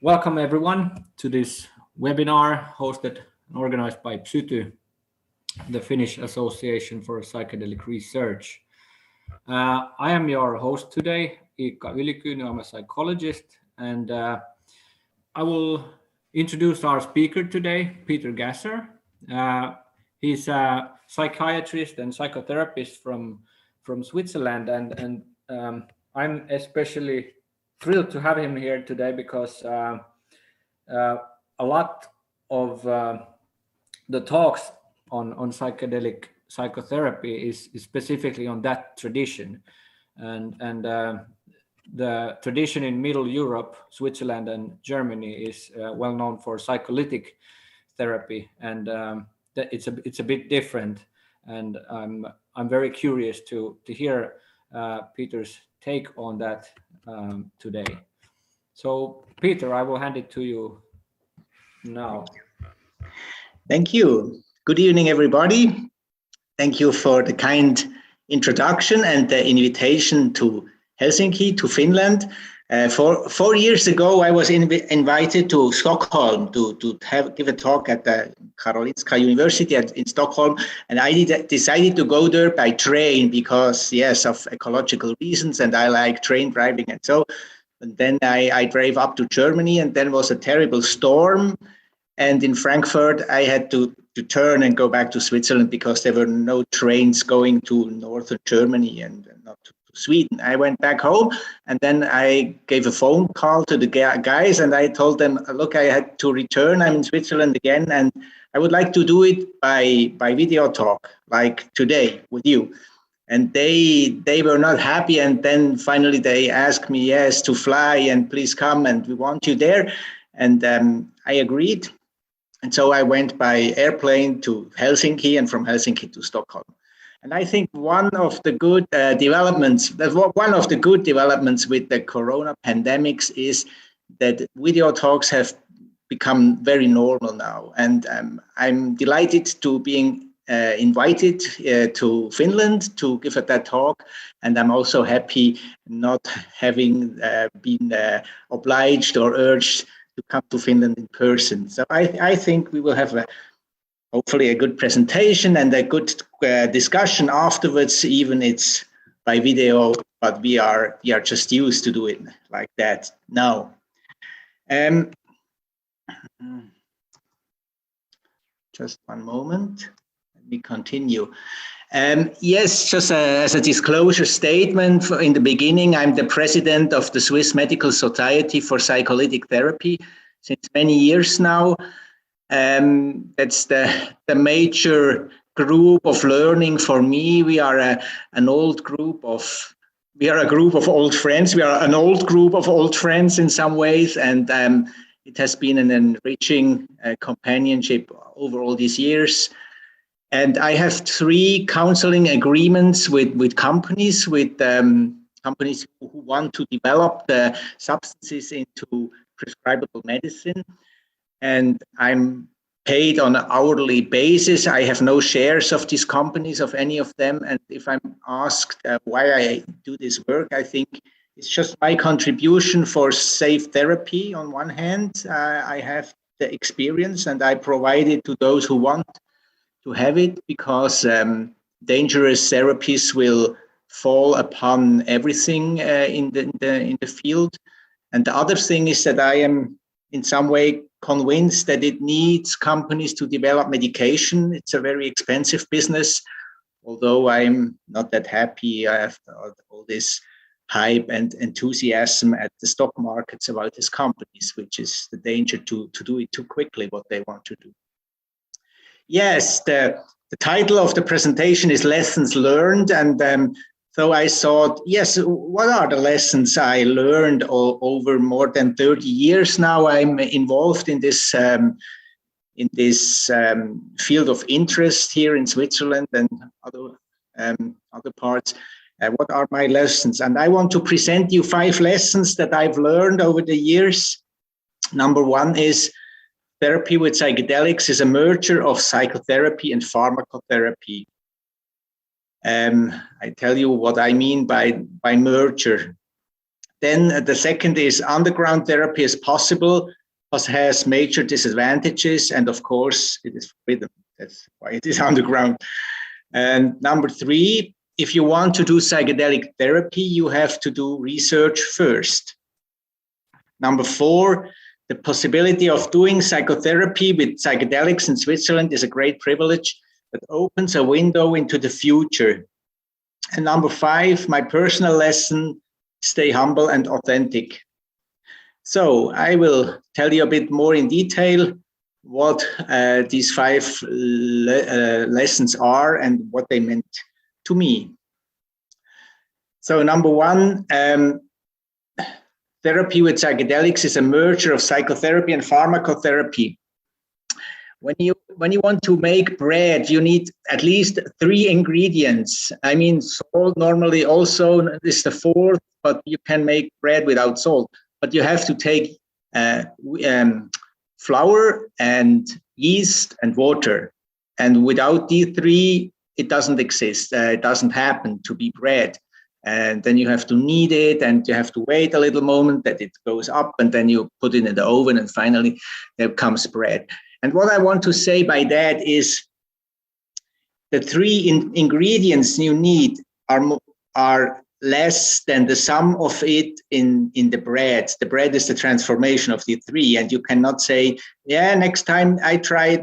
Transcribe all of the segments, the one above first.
Welcome everyone to this webinar hosted and organized by Psyky, the Finnish Association for Psychedelic Research. I am your host today, Iikka Ylikyynä. I'm a psychologist, and I will introduce our speaker today, Peter Gasser. He's a psychiatrist and psychotherapist from Switzerland, and I'm especially thrilled to have him here today because a lot of the talks on psychedelic psychotherapy is specifically on that tradition, and the tradition in Middle Europe, Switzerland and Germany, is well known for psycholytic therapy, and it's a bit different. And I'm very curious to hear Peter's take on that today. So, Peter, I will hand it to you now. Thank you. Good evening, everybody. Thank you for the kind introduction and the invitation to Helsinki, to Finland. 4 years ago, I was invited to Stockholm to give a talk at the Karolinska University in Stockholm, and I decided to go there by train because, yes, of ecological reasons, and I like train driving. And so, and then I drove up to Germany, and then was a terrible storm. And in Frankfurt, I had to turn and go back to Switzerland because there were no trains going to northern Germany and not to Sweden. I went back home, and then I gave a phone call to the guys, and I told them, look, I had to return. I'm in Switzerland again, and I would like to do it by video talk, like today with you. And they were not happy. And then finally they asked me, yes, to fly and please come, and we want you there. And I agreed. And so I went by airplane to Helsinki, and from Helsinki to Stockholm. And I think one of the good developments with the corona pandemics is that video talks have become very normal now. And I'm delighted to being invited to Finland to give that talk. And I'm also happy not having been obliged or urged to come to Finland in person. So I think we will have hopefully a good presentation and a good discussion afterwards, even it's by video, but we are just used to do it like that now. Just one moment, let me continue. Yes, just as a disclosure statement in the beginning, I'm the president of the Swiss Medical Society for Psycholytic Therapy since many years now. That's the major group of learning for me. We are a group of old friends. We are an old group of old friends in some ways, and it has been an enriching companionship over all these years. And I have 3 counseling agreements with companies, companies who want to develop the substances into prescribable medicine. And I'm paid on an hourly basis. I have no shares of these companies, of any of them. And if I'm asked why I do this work, I think it's just my contribution for safe therapy. On one hand, I have the experience and I provide it to those who want to have it, because dangerous therapies will fall upon everything in the field. And the other thing is that I am in some way convinced that it needs companies to develop medication. It's a very expensive business, although I'm not that happy after all this hype and enthusiasm at the stock markets about these companies, which is the danger to do it too quickly, what they want to do. Yes, the title of the presentation is Lessons Learned, and so I thought, yes, what are the lessons I learned over more than 30 years now? I'm involved in this field of interest here in Switzerland and other parts. What are my lessons? And I want to present you 5 lessons that I've learned over the years. Number 1 is therapy with psychedelics is a merger of psychotherapy and pharmacotherapy. I tell you what I mean by merger. Then the second is underground therapy is possible, but has major disadvantages. And of course, it is forbidden. That's why it is underground. And number three, if you want to do psychedelic therapy, you have to do research first. Number four, the possibility of doing psychotherapy with psychedelics in Switzerland is a great privilege that opens a window into the future. And number five, my personal lesson, stay humble and authentic. So I will tell you a bit more in detail what these five lessons are and what they meant to me. So number one, therapy with psychedelics is a merger of psychotherapy and pharmacotherapy. When you want to make bread, you need at least 3 ingredients. I mean, salt normally also is the fourth, but you can make bread without salt. But you have to take flour and yeast and water. And without these 3, it doesn't exist. It doesn't happen to be bread. And then you have to knead it, and you have to wait a little moment that it goes up, and then you put it in the oven, and finally there comes bread. And what I want to say by that is the 3 ingredients you need are less than the sum of it in the bread. The bread is the transformation of the 3, and you cannot say, yeah, next time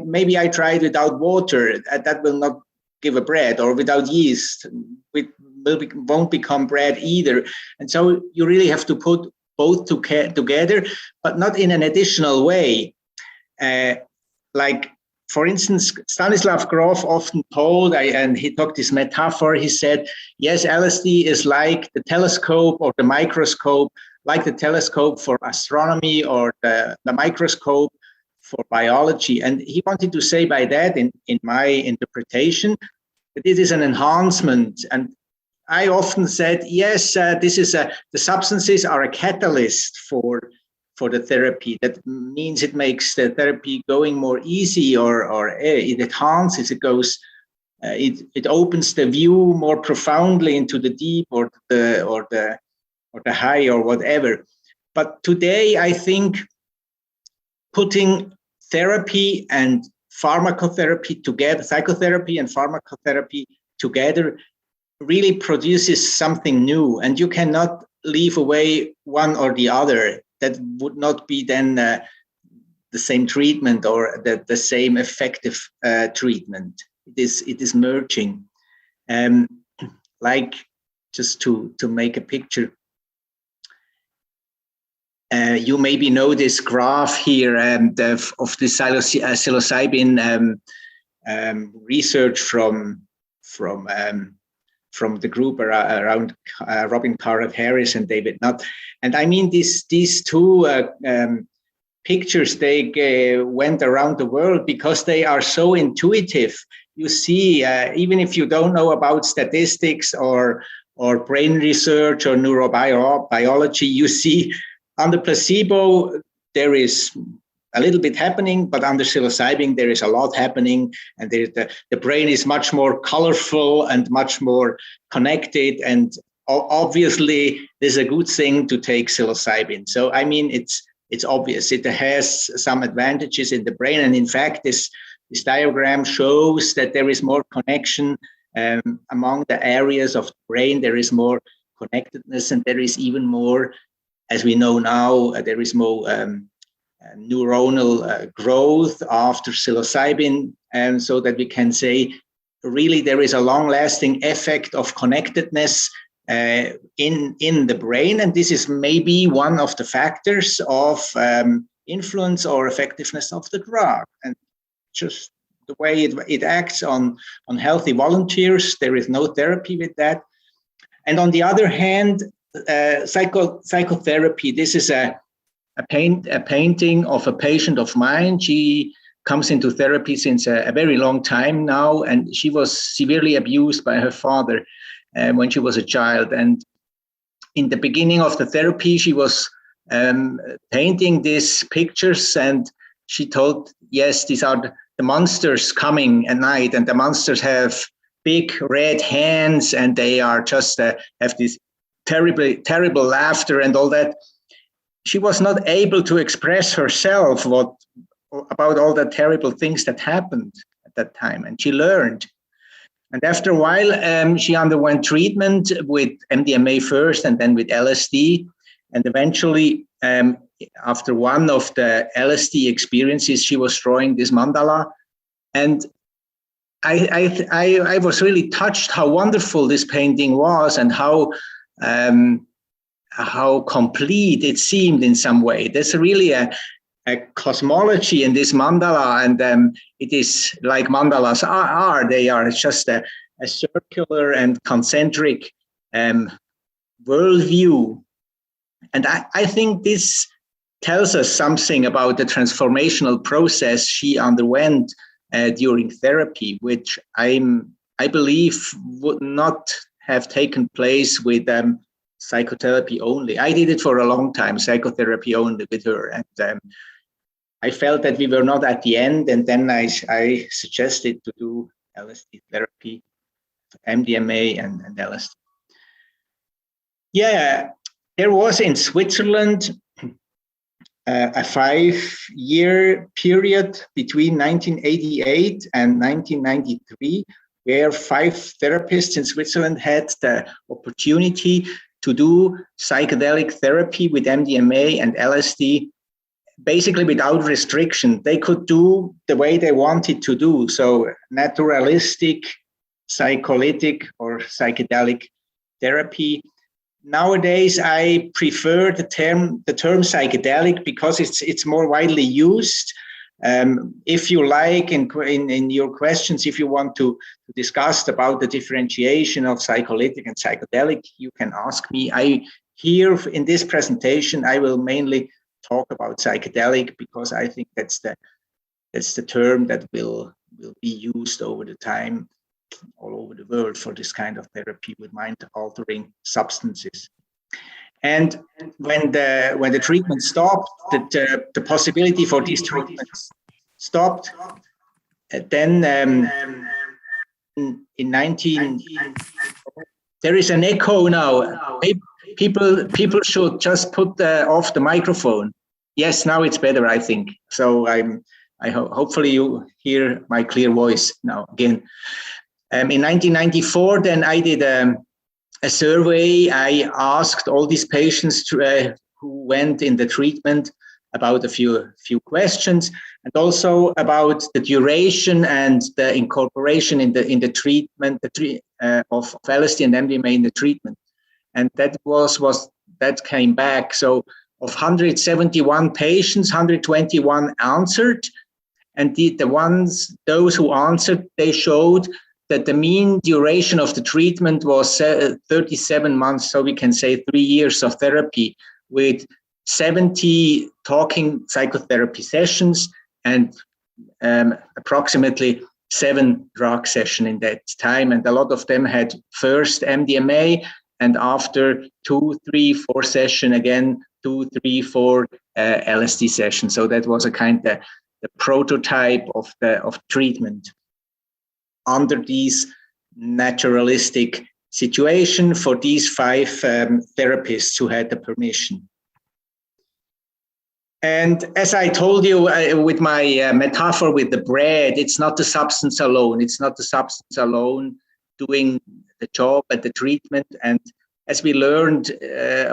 maybe I try it without water. That will not give a bread, or without yeast. It won't become bread either. And so you really have to put both together, but not in an additional way. Like, for instance, Stanislav Grof often told, and he took this metaphor, he said, yes, LSD is like the telescope or the microscope, like the telescope for astronomy or the microscope for biology. And he wanted to say by that, in my interpretation, that it is an enhancement. And I often said, yes, the substances are a catalyst for the therapy. That means it makes the therapy going more easy, or it enhances, it goes, it opens the view more profoundly into the deep or the high or whatever. But today, I think putting therapy and pharmacotherapy together, psychotherapy and pharmacotherapy together, really produces something new, and you cannot leave away one or the other. That would not be then the same treatment or the same effective treatment. It is merging. Like, just to make a picture, you maybe know this graph here of the psilocybin research from the group around Robin Carhart-Harris and David Nutt. And I mean, these 2 pictures, they went around the world because they are so intuitive. You see, even if you don't know about statistics or brain research or neurobiology, you see under placebo, there is a little bit happening, but under psilocybin, there is a lot happening, and the brain is much more colorful and much more connected. And obviously, this is a good thing to take psilocybin. So, I mean, it's obvious. It has some advantages in the brain. And in fact, this diagram shows that there is more connection among the areas of the brain. There is more connectedness, and there is even more, as we know now, there is more neuronal growth after psilocybin, and so that we can say really there is a long-lasting effect of connectedness in the brain, and this is maybe one of the factors of influence or effectiveness of the drug. And just the way it acts on healthy volunteers, there is no therapy with that. And on the other hand, psychotherapy, this is a painting of a patient of mine. She comes into therapy since a very long time now, and she was severely abused by her father when she was a child. And in the beginning of the therapy, she was painting these pictures, and she told, yes, these are the monsters coming at night, and the monsters have big red hands, and they are just have these terrible laughter and all that. She was not able to express herself about all the terrible things that happened at that time, and she learned. And after a while, she underwent treatment with MDMA first and then with LSD. And eventually, after one of the LSD experiences, she was drawing this mandala. And I was really touched how wonderful this painting was and how complete it seemed in some way. There's really a cosmology in this mandala, and it is like mandalas are. They are just a circular and concentric worldview. And I think this tells us something about the transformational process she underwent during therapy, which I believe would not have taken place with psychotherapy only. I did it for a long time, psychotherapy only with her. And I felt that we were not at the end, and then I suggested to do LSD therapy, MDMA and LSD. Yeah, there was in Switzerland a 5-year period between 1988 and 1993, where 5 therapists in Switzerland had the opportunity to do psychedelic therapy with MDMA and LSD, basically without restriction. They could do the way they wanted to do. So naturalistic, psycholytic, or psychedelic therapy. Nowadays, I prefer the term psychedelic because it's more widely used. If you like, in your questions, if you want to discuss about the differentiation of psycholytic and psychedelic, you can ask me. Here in this presentation, I will mainly talk about psychedelic because I think that's the term that will be used over the time all over the world for this kind of therapy with mind-altering substances. And when the treatment stopped, the possibility for these treatments stopped, then in 19, there is an echo now. People should just put off the microphone. Yes, now it's better, I think. So hopefully you hear my clear voice now again. In 1994, then I did a survey. I asked all these patients who went in the treatment about a few questions, and also about the duration and the incorporation in the treatment of LSD and MDMA in the treatment. And that came back. So of 171 patients, 121 answered, and those who answered, they showed that the mean duration of the treatment was 37 months, so we can say 3 years of therapy, with 70 talking psychotherapy sessions and approximately 7 drug sessions in that time. And a lot of them had first MDMA, and after 2, 3, 4 sessions, again, 2, 3, 4 LSD sessions. So that was a kind of the prototype of treatment under these naturalistic situation for these 5 therapists who had the permission. And as I told you with my metaphor with the bread, it's not the substance alone. It's not the substance alone doing the job and the treatment. And as we learned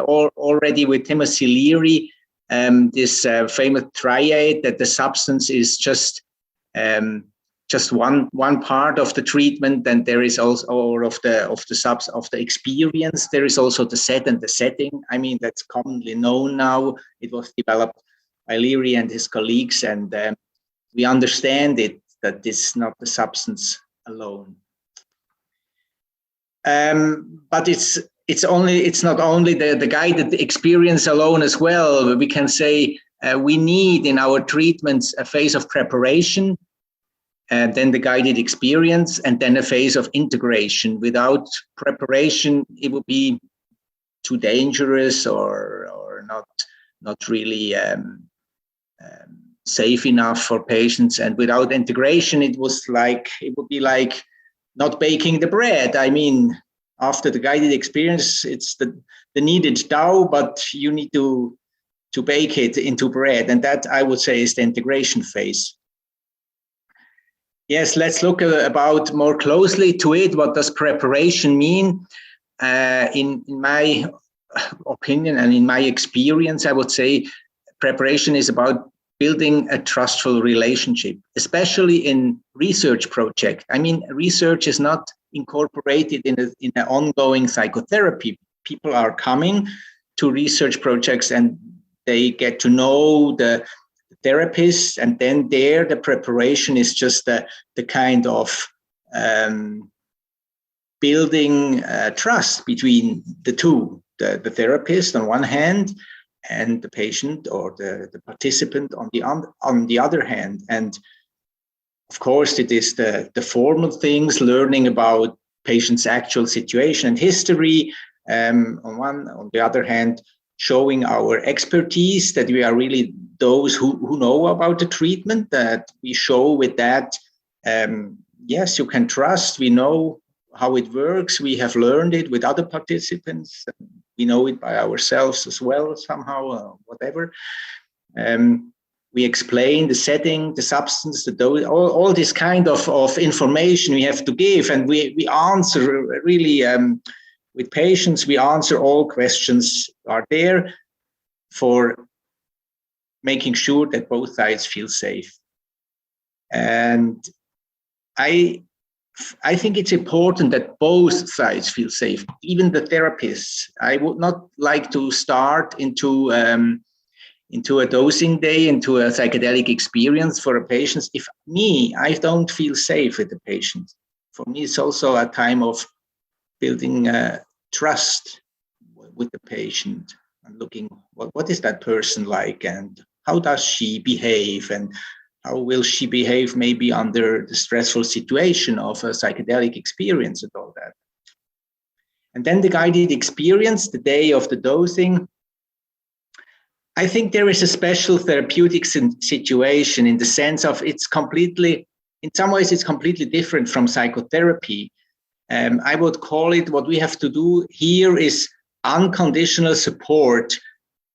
already with Timothy Leary, this famous triad, that the substance is just one part of the treatment, and there is also, or of the experience, there is also the set and the setting. I mean, that's commonly known now. It was developed by Leary and his colleagues, and we understand it, that this is not the substance alone. But it's not only the guided experience alone as well. We can say we need in our treatments a phase of preparation, and then the guided experience, and then a phase of integration. Without preparation, it would be too dangerous or not really safe enough for patients. And without integration, it would be like not baking the bread. I mean, after the guided experience, it's the needed dough, but you need to bake it into bread. And that, I would say, is the integration phase. Yes, let's look about more closely to it. What does preparation mean? In my opinion and in my experience, I would say preparation is about building a trustful relationship, especially in research project. I mean, research is not incorporated in an ongoing psychotherapy. People are coming to research projects and they get to know the therapist, and then the preparation is just the kind of building trust between the two, the therapist on one hand and the patient or the participant on the other hand. And of course, it is the formal things, learning about patient's actual situation and history on the other hand, showing our expertise, that we are really those who know about the treatment, that we show with that, yes, you can trust, we know how it works, we have learned it with other participants, we know it by ourselves as well somehow, whatever. We explain the setting, the substance, the dose, all this kind of information we have to give, and we answer really with patients, we answer all questions are there for making sure that both sides feel safe. And I think it's important that both sides feel safe, even the therapists. I would not like to start into a dosing day, into a psychedelic experience for a patient if I don't feel safe with the patient. For me, it's also a time of building trust with the patient and looking what is that person like and how does she behave and how will she behave maybe under the stressful situation of a psychedelic experience and all that. And then the guided experience, the day of the dosing. I think there is a special therapeutic situation in the sense of in some ways it's completely different from psychotherapy. I would call it, what we have to do here is unconditional support.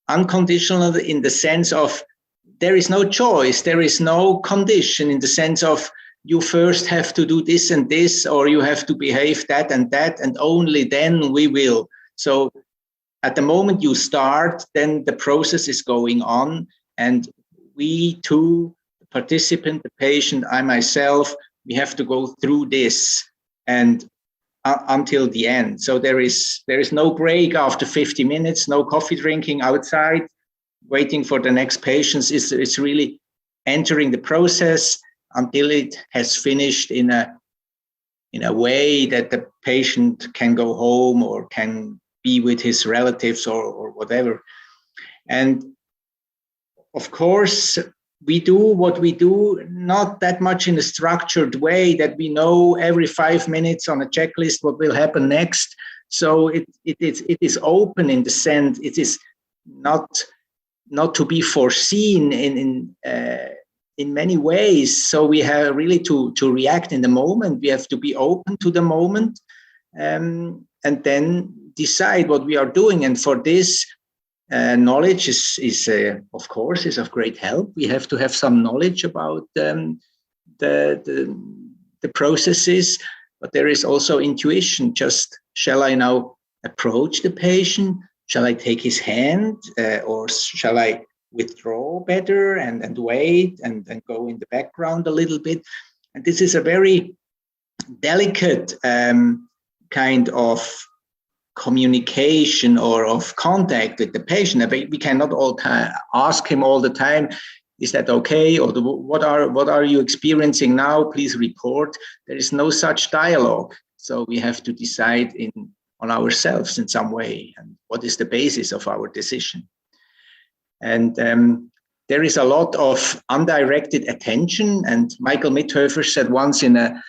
Unconditional in the sense of there is no choice, there is no condition in the sense of you first have to do this and this, or you have to behave that, and only then we will. So at the moment you start, then the process is going on, and we two, the participant, the patient, I myself, we have to go through this and until the end. So there is no break after 50 minutes, no coffee drinking outside, waiting for the next patients. It's really entering the process until it has finished in a way that the patient can go home or can be with his relatives or whatever. And of course, we do what we do, not that much in a structured way that we know every 5 minutes on a checklist what will happen next. So it is open in the sense it is not to be foreseen in many ways. So we have really to react in the moment. We have to be open to the moment, and then decide what we are doing. And for this, knowledge is of course is of great help. We have to have some knowledge about the processes, but there is also intuition. Just, shall I now approach the patient? Shall I take his hand, or shall I withdraw better and wait and go in the background a little bit? And this is a very delicate kind of communication or of contact with the patient. We cannot all ask him all the time, is that okay? Or what are you experiencing now? Please report. There is no such dialogue. So we have to decide on ourselves in some way, and what is the basis of our decision. And there is a lot of undirected attention. And Michael Mithoefer said once in a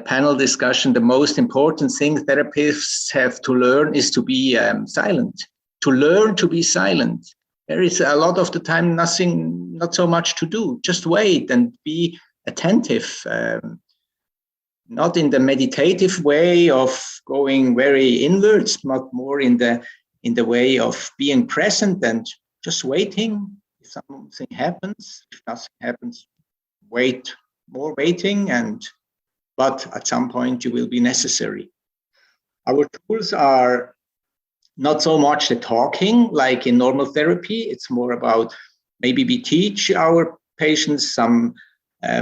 panel discussion, the most important thing therapists have to learn is to be silent, to learn to be silent. There is a lot of the time not so much to do, just wait and be attentive. not in the meditative way of going very inwards, but more in the way of being present and just waiting. If something happens, if nothing happens, waiting, but at some point you will be necessary. Our tools are not so much the talking like in normal therapy. It's more about maybe we teach our patients some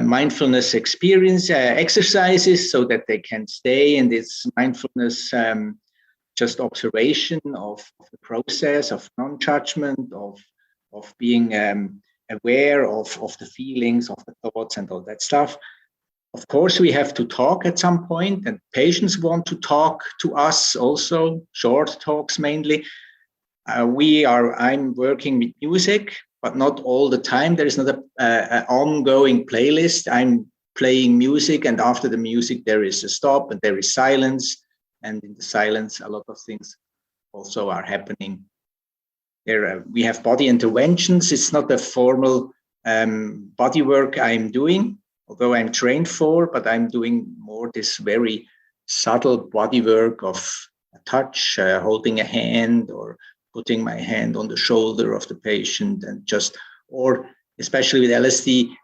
mindfulness experience exercises so that they can stay in this mindfulness just observation of the process, of non-judgment, of being aware of the feelings, of the thoughts and all that stuff. Of course, we have to talk at some point, and patients want to talk to us also, short talks mainly. I'm working with music, but not all the time. There is not an ongoing playlist. I'm playing music, and after the music, there is a stop and there is silence. And in the silence, a lot of things also are happening. We have body interventions. It's not a formal body work I'm doing, although I'm trained for, but I'm doing more this very subtle body work of a touch, holding a hand or putting my hand on the shoulder of the patient and just, or especially with LSD,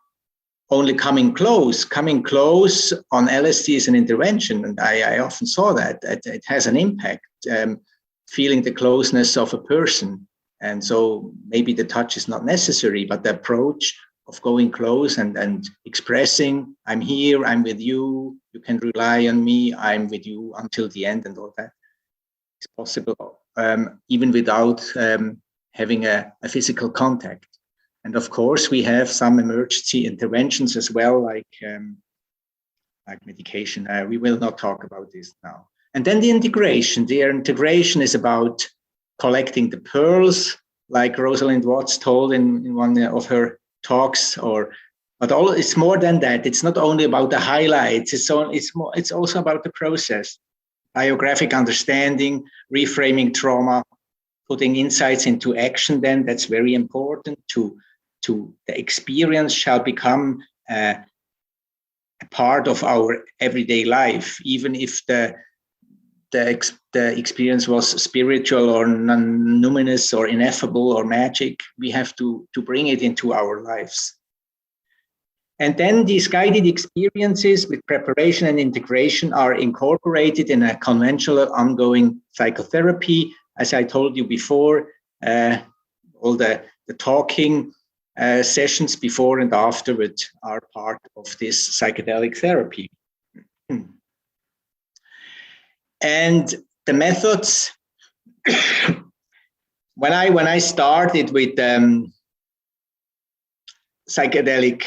only coming close on LSD is an intervention. And I often saw that it has an impact, feeling the closeness of a person. And so maybe the touch is not necessary, but the approach of going close and expressing, I'm here, I'm with you, you can rely on me, I'm with you until the end, and all that is possible, even without having a physical contact. And of course, we have some emergency interventions as well, like medication. We will not talk about this now. And then the integration. The integration is about collecting the pearls, like Rosalind Watts told in one of her talks. But it's more than that. It's not only about the highlights. It's also about the process, biographic understanding, reframing trauma, putting insights into action. Then that's very important to the experience shall become a part of our everyday life, even if the experience was spiritual or numinous or ineffable or magic. We have to bring it into our lives. And then these guided experiences with preparation and integration are incorporated in a conventional ongoing psychotherapy. As I told you before, all the talking sessions before and afterward are part of this psychedelic therapy. And the methods, when I started with psychedelic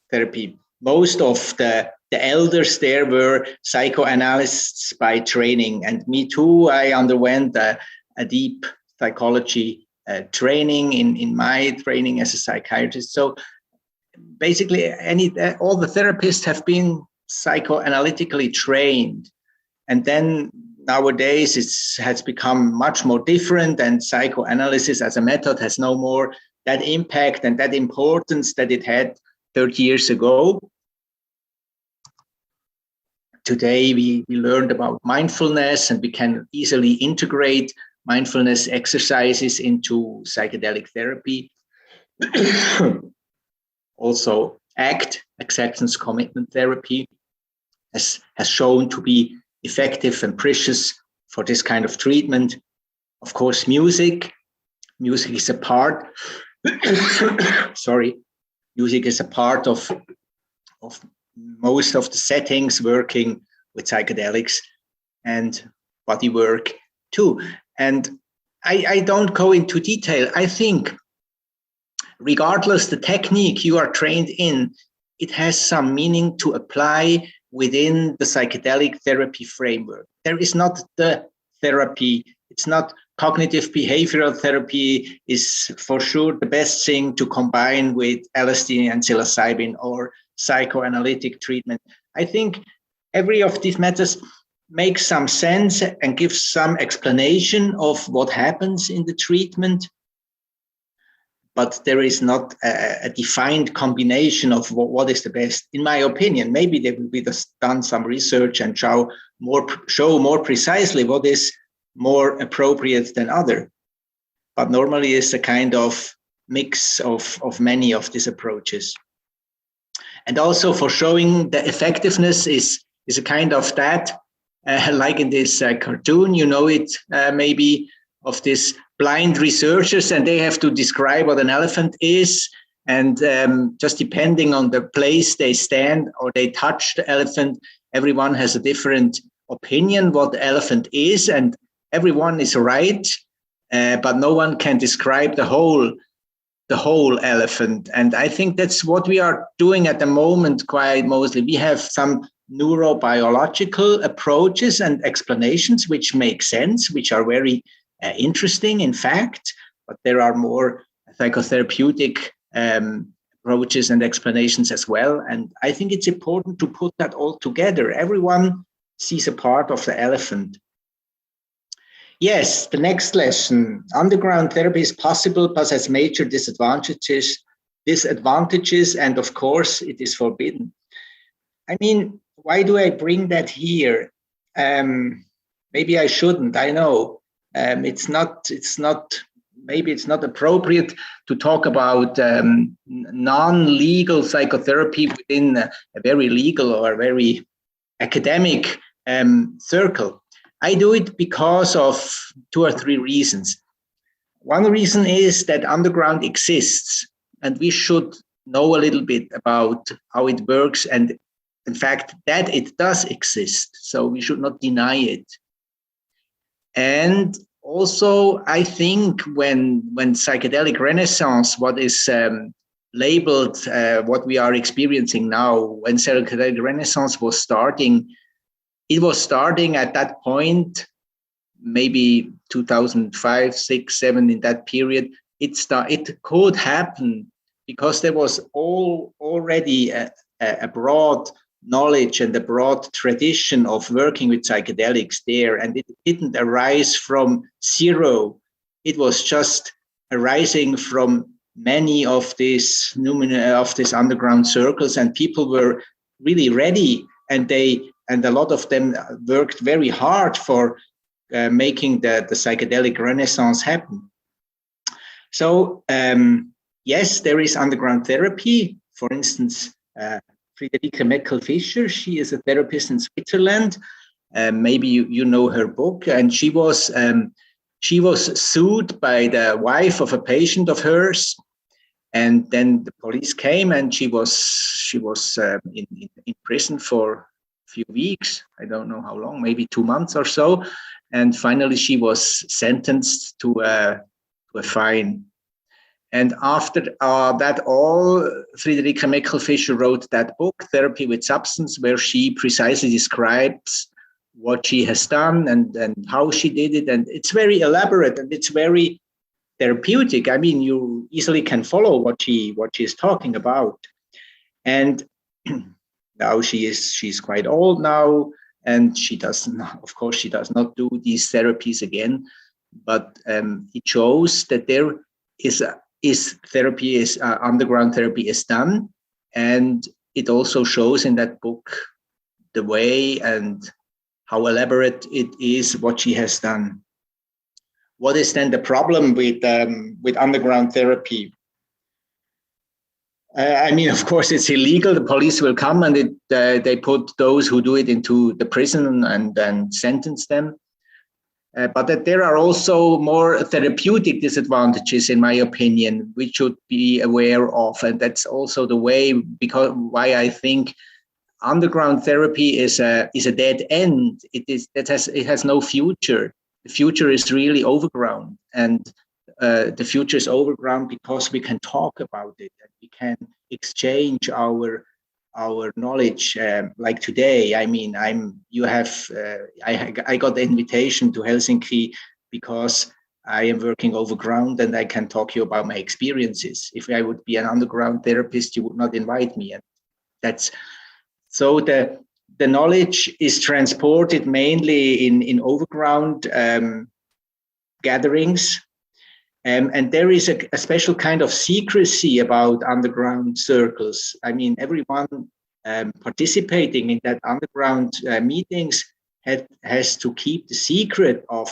therapy, most of the elders there were psychoanalysts by training, and me too. I underwent a deep psychology training in my training as a psychiatrist. So basically, all the therapists have been psychoanalytically trained. And then nowadays it has become much more different, and psychoanalysis as a method has no more that impact and that importance that it had 30 years ago. Today we learned about mindfulness, and we can easily integrate mindfulness exercises into psychedelic therapy. Also, ACT, acceptance commitment therapy, has shown to be effective and precious for this kind of treatment. Of course, music is a part, music is a part of most of the settings working with psychedelics, and body work too. And I don't go into detail. I think regardless the technique you are trained in, it has some meaning to apply within the psychedelic therapy framework. There is not the therapy. It's not cognitive behavioral therapy is for sure the best thing to combine with LSD and psilocybin or psychoanalytic treatment. I think every of these methods makes some sense and gives some explanation of what happens in the treatment. but there is not a defined combination of what is the best. In my opinion, maybe they will be done some research and show more precisely what is more appropriate than other. But normally it's a kind of mix of many of these approaches. And also for showing the effectiveness is a kind of that, like in this cartoon, you know it maybe, of these blind researchers, and they have to describe what an elephant is. And just depending on the place they stand or they touch the elephant, everyone has a different opinion what the elephant is, and everyone is right, but no one can describe the whole elephant. And I think that's what we are doing at the moment quite mostly. We have some neurobiological approaches and explanations which make sense, which are very interesting, in fact, but there are more psychotherapeutic approaches and explanations as well. And I think it's important to put that all together. Everyone sees a part of the elephant. Yes, the next lesson, underground therapy is possible, but has major disadvantages, and of course it is forbidden. I mean, why do I bring that here? Maybe I shouldn't, I know. Maybe it's not appropriate to talk about non-legal psychotherapy within a very legal or a very academic circle. I do it because of 2 or 3 reasons. One reason is that underground exists, and we should know a little bit about how it works, and in fact that it does exist, so we should not deny it. And also, I think when psychedelic renaissance, what is labeled what we are experiencing now, when psychedelic renaissance was starting, it was starting at that point, maybe 2005, 6, 7, in that period. It could happen because there was already a broad knowledge and a broad tradition of working with psychedelics there, and it didn't arise from zero. It was just arising from many of these underground circles, and people were really ready, and a lot of them worked very hard for making the psychedelic renaissance happen. So yes, there is underground therapy. For instance, Friederike Meckel-Fischer, she is a therapist in Switzerland. Maybe you know her book, and she was sued by the wife of a patient of hers, and then the police came, and she was in prison for a few weeks. I don't know how long, maybe 2 months or so, and finally she was sentenced to a fine. And after that all, Friederike Meckel-Fischer wrote that book, Therapy with Substance, where she precisely describes what she has done and how she did it. And it's very elaborate and it's very therapeutic. I mean, you easily can follow what she is talking about. And now she's quite old now, and she does not do these therapies again. But it shows that there underground therapy is done, and it also shows in that book the way and how elaborate it is what she has done. What is then the problem with underground therapy? I mean, of course, it's illegal. The police will come and they put those who do it into the prison and then sentence them. But that there are also more therapeutic disadvantages, in my opinion, we should be aware of. And that's also the way, why I think underground therapy is a dead end. It has no future. The future is really overground, and the future is overground because we can talk about it and we can exchange our knowledge. Like today, I mean, I got the invitation to Helsinki because I am working overground and I can talk to you about my experiences. If I would be an underground therapist, you would not invite me. And that's so the knowledge is transported mainly in overground gatherings. And there is a special kind of secrecy about underground circles. I mean, everyone participating in that underground meetings has to keep the secret of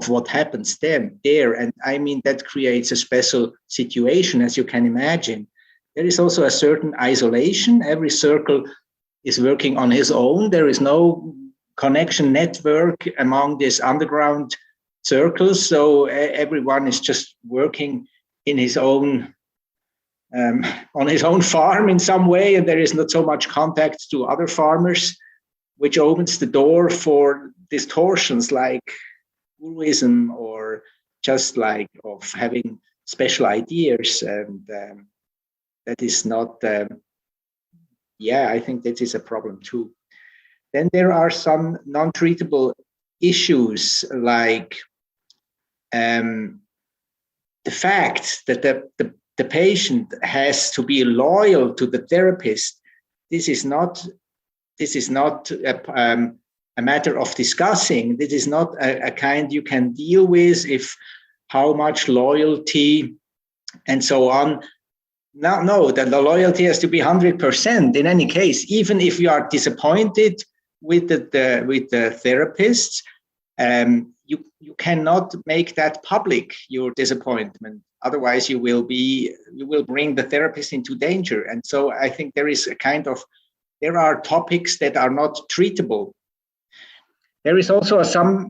what happens there. And I mean, that creates a special situation, as you can imagine. There is also a certain isolation. Every circle is working on his own. There is no connection network among these underground circles. So everyone is just working in his own, on his own farm in some way. And there is not so much contact to other farmers, which opens the door for distortions like guruism or just like of having special ideas. And that is not, I think that is a problem too. Then there are some non-treatable issues like the fact that the patient has to be loyal to the therapist. This is not a matter of discussing. This is not a kind you can deal with if how much loyalty and so on. No, that the loyalty has to be 100% in any case, even if you are disappointed with the therapist. You cannot make that public, your disappointment. Otherwise, you will bring the therapist into danger. And so I think there are topics that are not treatable. There is also some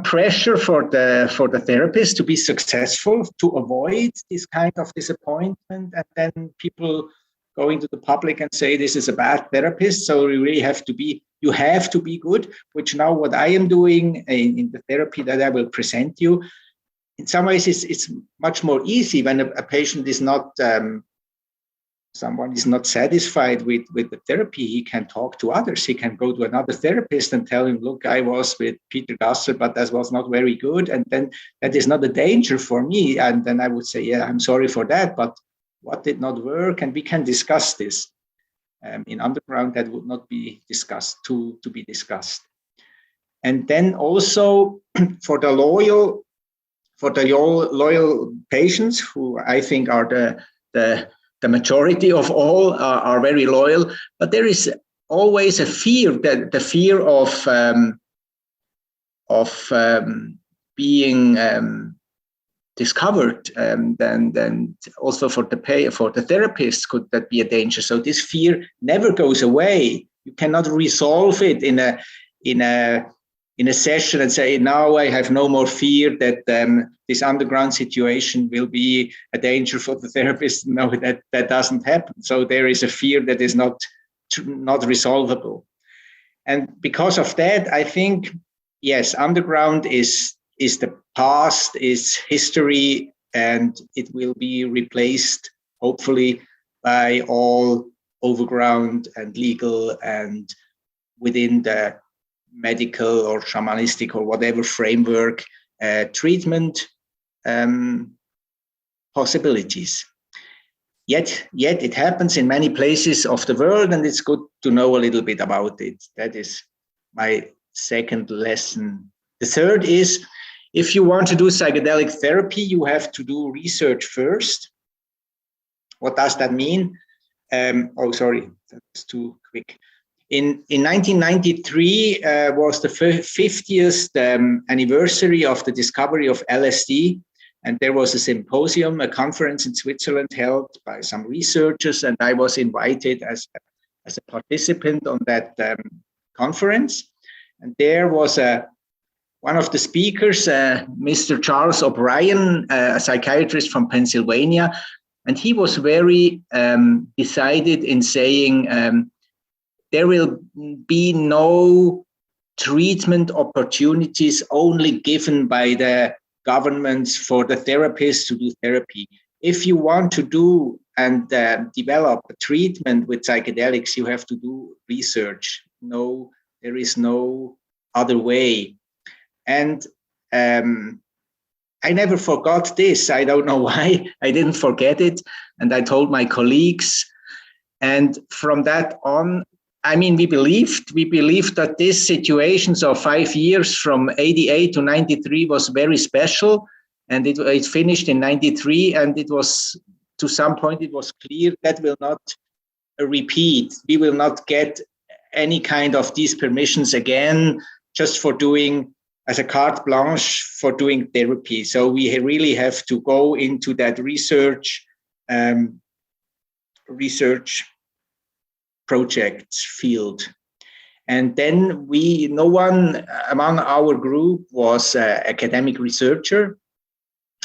pressure for the therapist to be successful, to avoid this kind of disappointment, and then people going to the public and say this is a bad therapist. So you have to be good. Which now what I am doing in the therapy that I will present you, in some ways it's much more easy when a patient is not. Someone is not satisfied with the therapy, he can talk to others. He can go to another therapist and tell him, look, I was with Peter Gasser, but that was not very good. And then that is not a danger for me. And then I would say, yeah, I'm sorry for that, but what did not work? And we can discuss this. In underground, that would not be discussed, to be discussed. And then also for the loyal patients, who I think are the majority of all are very loyal, but there is always a fear, that the fear of being discovered, and then also for the therapist, could that be a danger? So this fear never goes away. You cannot resolve it in a session and say, now I have no more fear that this underground situation will be a danger for the therapist. No, that doesn't happen. So there is a fear that is not resolvable. And because of that, I think, yes, underground is the past, is history, and it will be replaced, hopefully, by all overground and legal and within the medical or shamanistic or whatever framework treatment possibilities. Yet it happens in many places of the world, and it's good to know a little bit about it. That is my second lesson. The third is, if you want to do psychedelic therapy, you have to do research first. What does that mean? Sorry, that's too quick. In 1993 was the 50th anniversary of the discovery of LSD. And there was a symposium, a conference in Switzerland held by some researchers, and I was invited as a participant on that conference. And there was one of the speakers, Mr. Charles O'Brien, a psychiatrist from Pennsylvania, and he was very decided in saying there will be no treatment opportunities only given by the governments for the therapists to do therapy. If you want to do and develop a treatment with psychedelics, you have to do research. No, there is no other way. And I never forgot this. I don't know why I didn't forget it. And I told my colleagues. And from that on, I mean, we believed that this situation, so 5 years from 88 to 93, was very special. and it finished in 93, and it was, to some point, it was clear that will not repeat. We will not get any kind of these permissions again, just for doing, as a carte blanche for doing therapy. So we really have to go into that research project field. And then no one among our group was an academic researcher.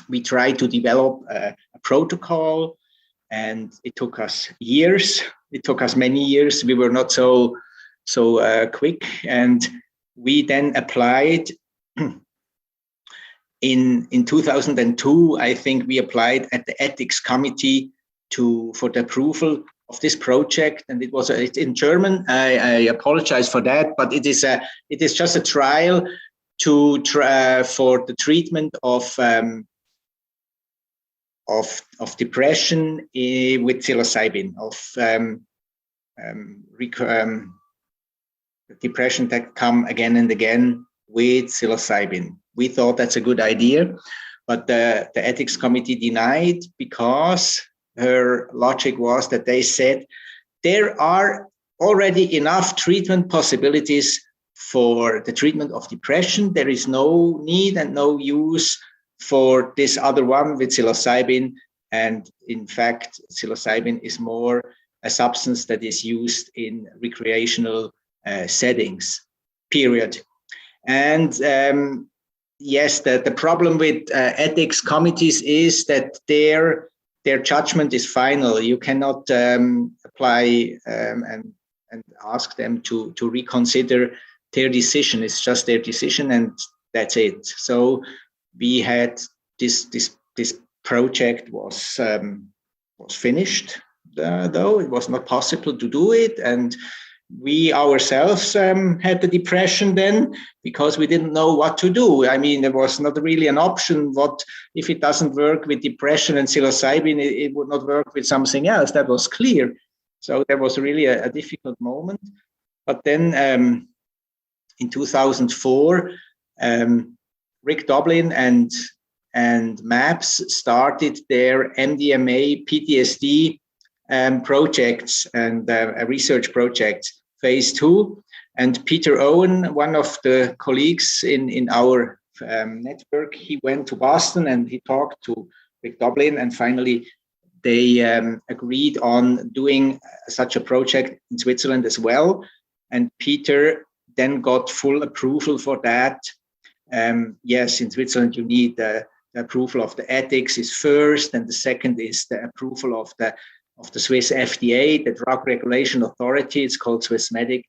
We tried to develop a protocol, and it took us years. It took us many years. We were not so quick, and we then applied in 2002. I think we applied at the ethics committee for the approval of this project, and it's in German. I apologize for that, but it is just a trial for the treatment of depression with psilocybin, depression that come again and again with psilocybin. We thought that's a good idea, but the ethics committee denied, because her logic was that they said there are already enough treatment possibilities for the treatment of depression. There is no need and no use for this other one with psilocybin. And in fact, psilocybin is more a substance that is used in recreational settings, period. And yes, the problem with ethics committees is that their judgment is final. You cannot apply and ask them to reconsider their decision. It's just their decision, and that's it. So we had this project was finished, though it was not possible to do it, and we ourselves had the depression then, because we didn't know what to do. I mean, there was not really an option. What if it doesn't work with depression and psilocybin, it would not work with something else. That was clear. So there was really a difficult moment. But then in 2004, Rick Doblin and MAPS started their MDMA PTSD projects and a research project, phase 2. And Peter Owen, one of the colleagues in our network, he went to Boston and he talked to Rick Doblin, and finally they agreed on doing such a project in Switzerland as well. And Peter then got full approval for that. Yes, in Switzerland you need the approval of the ethics is first, and the second is the approval of the Swiss FDA, the Drug Regulation Authority. It's called Swissmedic.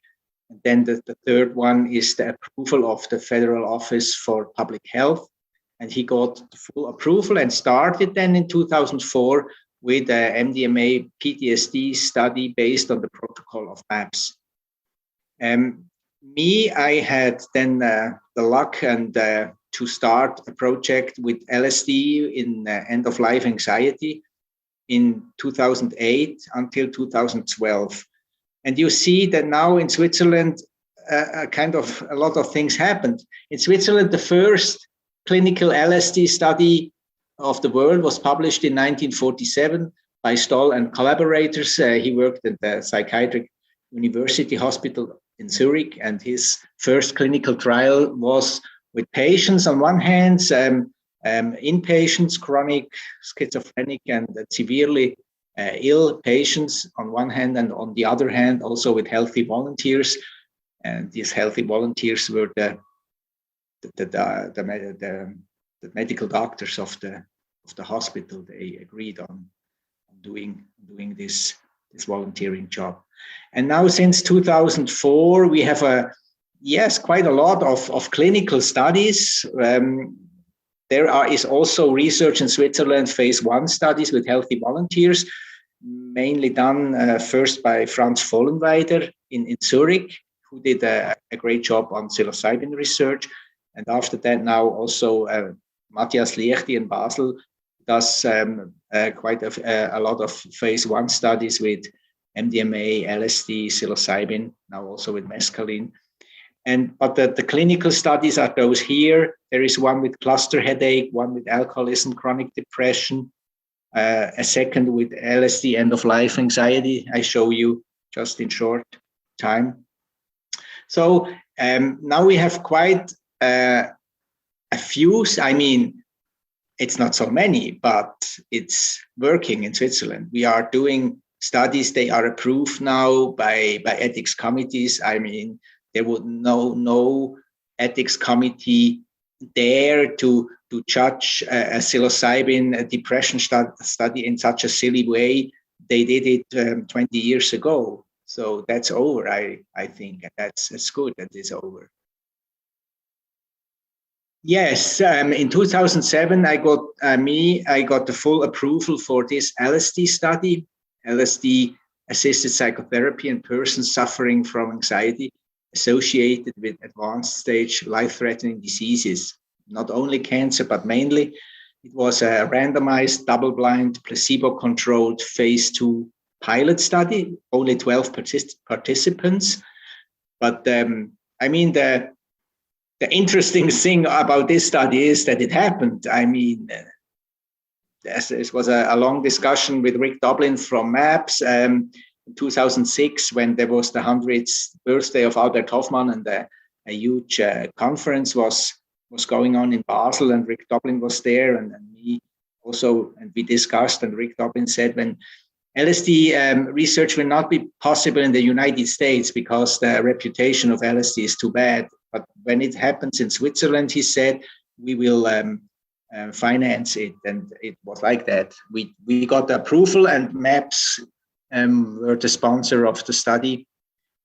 And then the third one is the approval of the Federal Office for Public Health. And he got the full approval and started then in 2004 with a MDMA PTSD study based on the protocol of MAPS. I had then the luck and to start a project with LSD in end-of-life anxiety in 2008 until 2012. And you see that now in Switzerland, a lot of things happened. In Switzerland, the first clinical LSD study of the world was published in 1947 by Stoll and collaborators. He worked at the Psychiatric University Hospital in Zurich, and his first clinical trial was with patients on one hand, inpatients, chronic schizophrenic and severely ill patients on one hand, and on the other hand also with healthy volunteers. And these healthy volunteers were the medical doctors of the hospital. They agreed on doing this volunteering job. And now since 2004, we have quite a lot of clinical studies. There is also research in Switzerland, phase 1 studies with healthy volunteers, mainly done first by Franz Vollenweider in Zurich, who did a great job on psilocybin research. And after that, now also Matthias Liechti in Basel does quite a lot of phase 1 studies with MDMA, LSD, psilocybin, now also with mescaline. But the clinical studies are those here. There is one with cluster headache, one with alcoholism, chronic depression, a second with LSD end-of-life anxiety. I show you just in short time. So now we have quite a few. I mean, it's not so many, but it's working in Switzerland. We are doing studies. They are approved now by ethics committees. I mean, there would no ethics committee dare to judge a psilocybin depression study in such a silly way. They did it 20 years ago. So that's over, I think. And that's good that it's over. Yes, in 2007, I got the full approval for this LSD study, LSD-assisted psychotherapy in persons suffering from anxiety associated with advanced stage life-threatening diseases, not only cancer, but mainly. It was a randomized, double-blind, placebo-controlled phase 2 pilot study, only 12 participants. But I mean, the interesting thing about this study is that it happened. I mean, this was a long discussion with Rick Doblin from MAPS in 2006 when there was the 100th birthday of Albert Hoffmann, and a huge conference was going on in Basel, and Rick Doblin was there, and me also, and we discussed, and Rick Doblin said, when LSD research will not be possible in the United States because the reputation of LSD is too bad. But when it happens in Switzerland, he said, we will finance it. And it was like that. We got the approval, and MAPS were the sponsor of the study.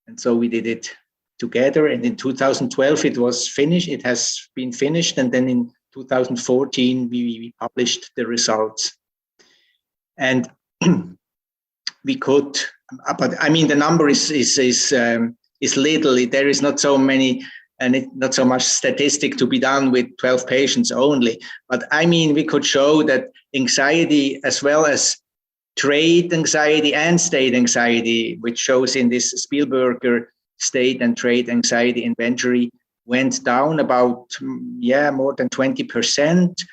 And so we did it together. And in 2012, it was finished. It has been finished. And then in 2014, we published the results. And we could, but I mean, the number is little. There is not so many, and not so much statistic to be done with 12 patients only. But I mean, we could show that anxiety, as well as trait anxiety and state anxiety, which shows in this Spielberger state and trait anxiety inventory, went down about more than 20%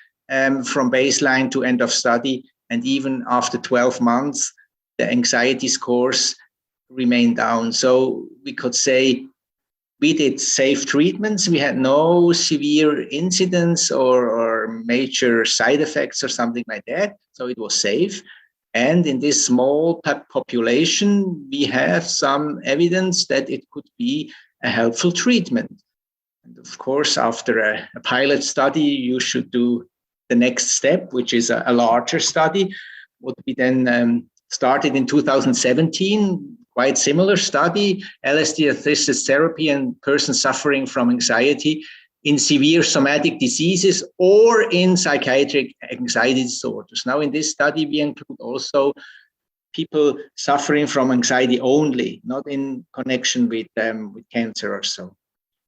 from baseline to end of study, and even after 12 months. The anxiety scores remain down. So we could say we did safe treatments. We had no severe incidents or major side effects or something like that. So it was safe. And in this small population, we have some evidence that it could be a helpful treatment. And of course, after a pilot study, you should do the next step, which is a larger study. What we then started in 2017, quite similar study, LSD-assisted therapy in persons suffering from anxiety in severe somatic diseases or in psychiatric anxiety disorders. Now, in this study, we include also people suffering from anxiety only, not in connection with cancer or so.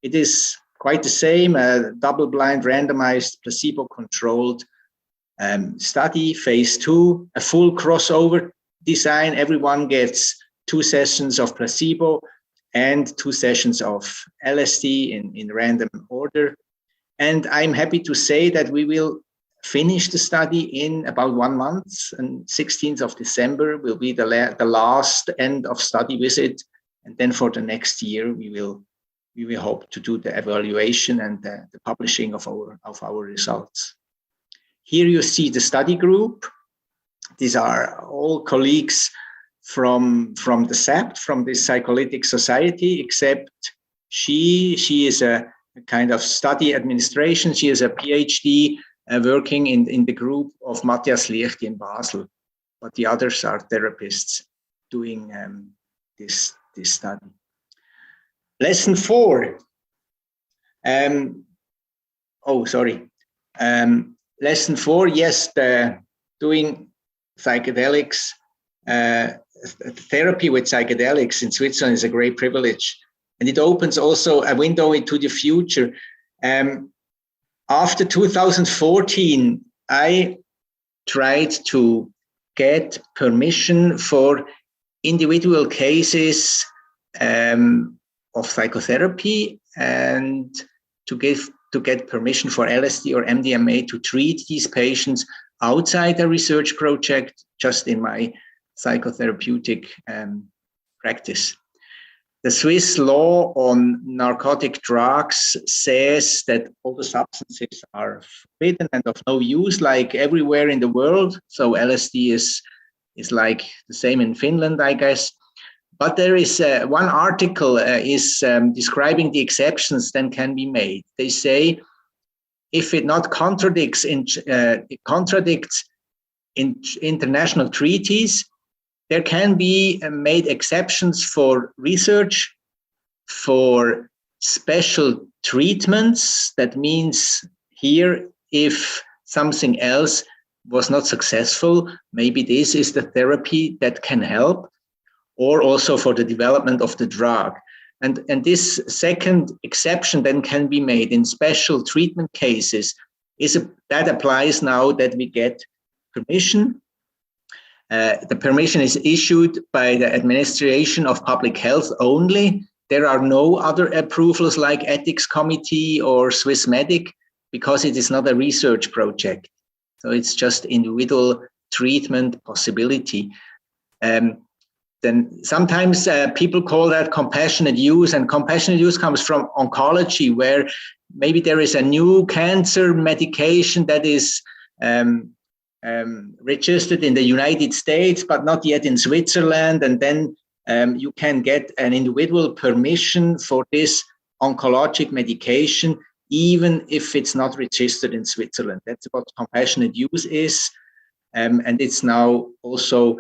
It is quite the same, a double-blind, randomized, placebo-controlled study, phase 2, a full crossover design. Everyone gets 2 sessions of placebo and 2 sessions of LSD in random order. And I'm happy to say that we will finish the study in about 1 month, and 16th of December will be the last end of study visit. And then for the next year, we will hope to do the evaluation and the publishing of our results. Here you see the study group. These are all colleagues from the SAPT, from the Psycholytic Society, except she is a kind of study administration. She is a PhD working in the group of Matthias Liechti in Basel, but the others are therapists doing this study. Lesson 4. Lesson 4, yes, doing psychedelics, therapy with psychedelics in Switzerland is a great privilege. And it opens also a window into the future. After 2014, I tried to get permission for individual cases of psychotherapy and to get permission for LSD or MDMA to treat these patients outside a research project, just in my psychotherapeutic practice. The Swiss law on narcotic drugs says that all the substances are forbidden and of no use, like everywhere in the world. So LSD is like the same in Finland, I guess. But there is one article is describing the exceptions that can be made. They say if it not contradicts international treaties, there can be made exceptions for research, for special treatments. That means here, if something else was not successful, maybe this is the therapy that can help, or also for the development of the drug. And this second exception then can be made in special treatment cases. That applies now that we get permission. The permission is issued by the Administration of Public Health only. There are no other approvals like Ethics Committee or Swissmedic, because it is not a research project. So it's just individual treatment possibility. Then sometimes people call that compassionate use, and compassionate use comes from oncology, where maybe there is a new cancer medication that is registered in the United States, but not yet in Switzerland. And then you can get an individual permission for this oncologic medication, even if it's not registered in Switzerland. That's what compassionate use is. And it's now also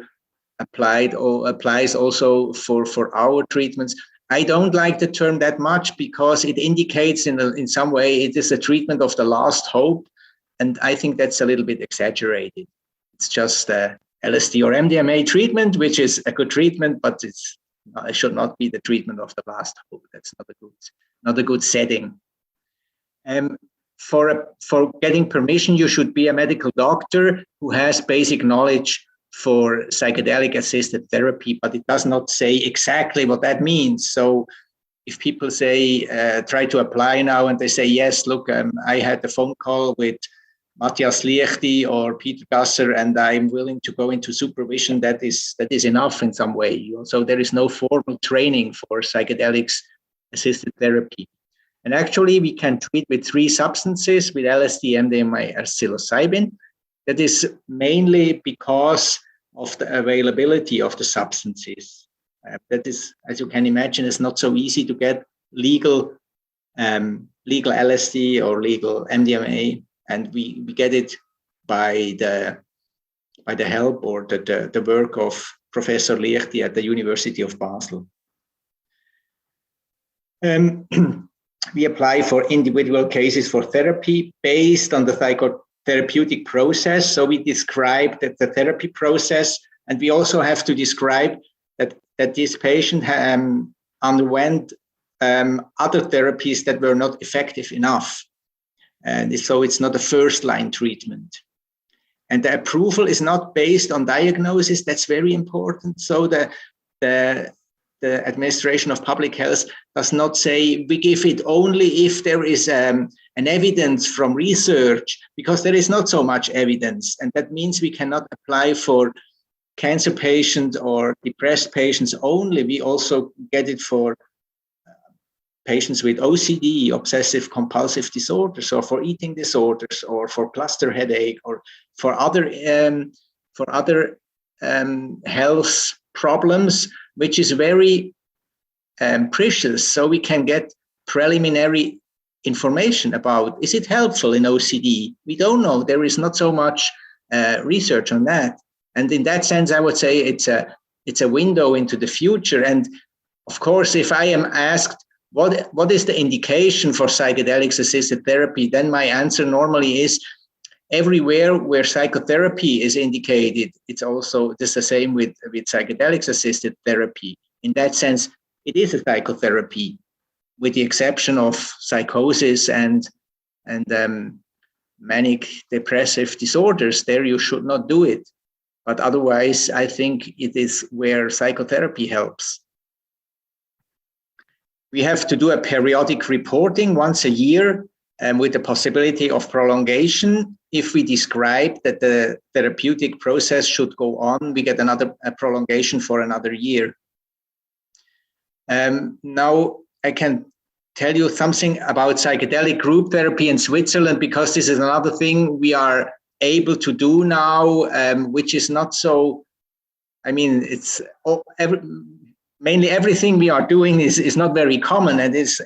applies also for our treatments. I don't like the term that much because it indicates in some way it is a treatment of the last hope. And I think that's a little bit exaggerated. It's just LSD or MDMA treatment, which is a good treatment, but it should not be the treatment of the last hope. That's not a good setting. For getting permission, you should be a medical doctor who has basic knowledge for psychedelic assisted therapy, but it does not say exactly what that means. So if people say, try to apply now, and they say, yes, look, I had a phone call with Matthias Liechti or Peter Gasser, and I'm willing to go into supervision, that is enough in some way. So there is no formal training for psychedelics assisted therapy. And actually, we can treat with 3 substances, with LSD, MDMA, and psilocybin. That is mainly because of the availability of the substances. That is, as you can imagine, it's not so easy to get legal LSD or legal MDMA, and we get it by the help or the work of Professor Liechti at the University of Basel. We apply for individual cases for therapy based on the psychotherapeutic process. So we describe the therapy process, and we also have to describe that this patient underwent other therapies that were not effective enough. And so it's not a first-line treatment. And the approval is not based on diagnosis. That's very important. So the Administration of Public Health does not say we give it only if there is an evidence from research, because there is not so much evidence. And that means we cannot apply for cancer patients or depressed patients only. We also get it for patients with OCD, obsessive compulsive disorders, or for eating disorders, or for cluster headache, or for other health problems, which is very precious. So we can get preliminary information about, is it helpful in OCD? We don't know. There is not so much research on that. And in that sense, I would say it's a window into the future. And of course, if I am asked, what is the indication for psychedelics assisted therapy? Then my answer normally is everywhere where psychotherapy is indicated. It's also just the same with psychedelics assisted therapy. In that sense, it is a psychotherapy, with the exception of psychosis and manic depressive disorders. There you should not do it. But otherwise, I think it is where psychotherapy helps. We have to do a periodic reporting once a year, with the possibility of prolongation. If we describe that the therapeutic process should go on, we get a prolongation for another year. Now I can tell you something about psychedelic group therapy in Switzerland, because this is another thing we are able to do now, which is not so, I mean, it's mainly everything we are doing is not very common, and it's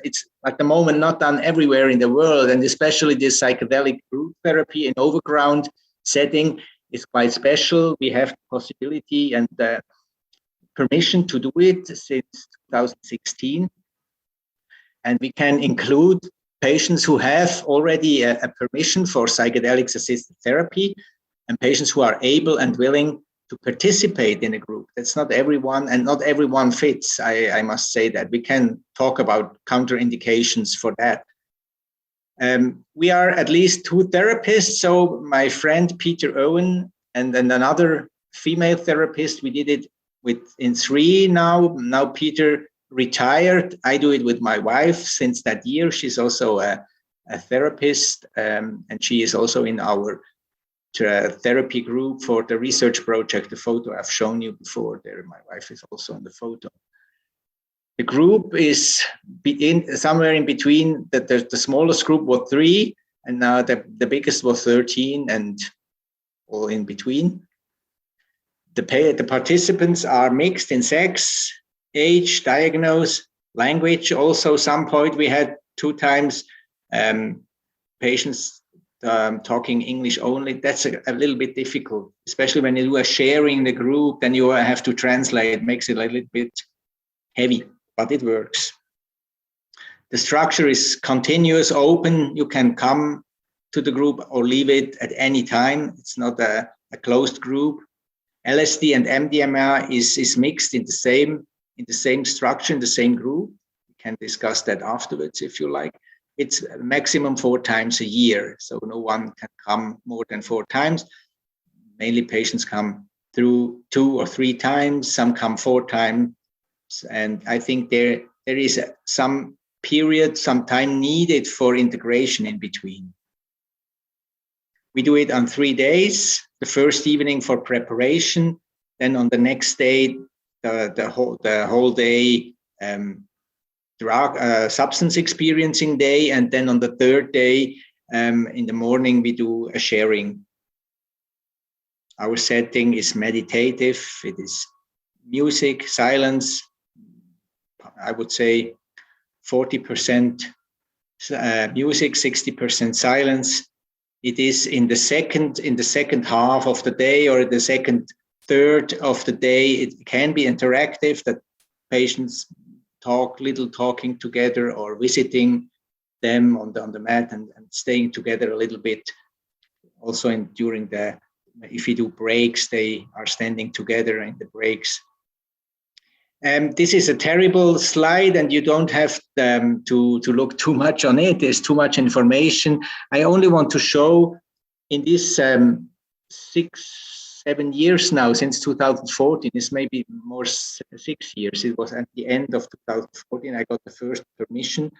at the moment not done everywhere in the world, and especially this psychedelic group therapy in overground setting is quite special. We have the possibility and the permission to do it since 2016, and we can include patients who have already a permission for psychedelics-assisted therapy and patients who are able and willing to participate in a group. That's not everyone, and not everyone fits. I must say that. We can talk about counterindications for that. We are at least 2 therapists. So my friend Peter Owen and then another female therapist, we did it in 3 now. Now Peter retired. I do it with my wife since that year. She's also a therapist, and she is also in our therapy group for the research project. The photo I've shown you before there, my wife is also in the photo. The group is somewhere in between. The smallest group was 3, and now the biggest was 13, and all in between. The participants are mixed in sex, age, diagnosis, language. Also, some point we had 2 times patients talking English only. That's a little bit difficult, especially when you do a sharing the group, then you have to translate. It makes it a little bit heavy, but it works. The structure is continuous, open. You can come to the group or leave it at any time. It's not a closed group. LSD and MDMA is mixed in the same structure, in the same group. We can discuss that afterwards if you like. It's maximum 4 times a year, so no one can come more than 4 times. Mainly patients come through 2 or 3 times, some come 4 times, and I think there is some period, some time needed for integration in between. We do it on 3 days. The first evening for preparation, then on the next day, the whole day. Substance experiencing day, and then on the 3rd day in the morning we do a sharing. Our setting is meditative. It is music, silence. I would say 40% music, 60% silence. It is in the second half of the day, or the second third of the day. It can be interactive, that patients talking together, or visiting them on the mat and staying together a little bit. Also if you do breaks, they are standing together in the breaks. This is a terrible slide, and you don't have to look too much on it. There's too much information. I only want to show in this 6-7 years now, since 2014, it's maybe more 6 years. It was at the end of 2014, I got the first permission.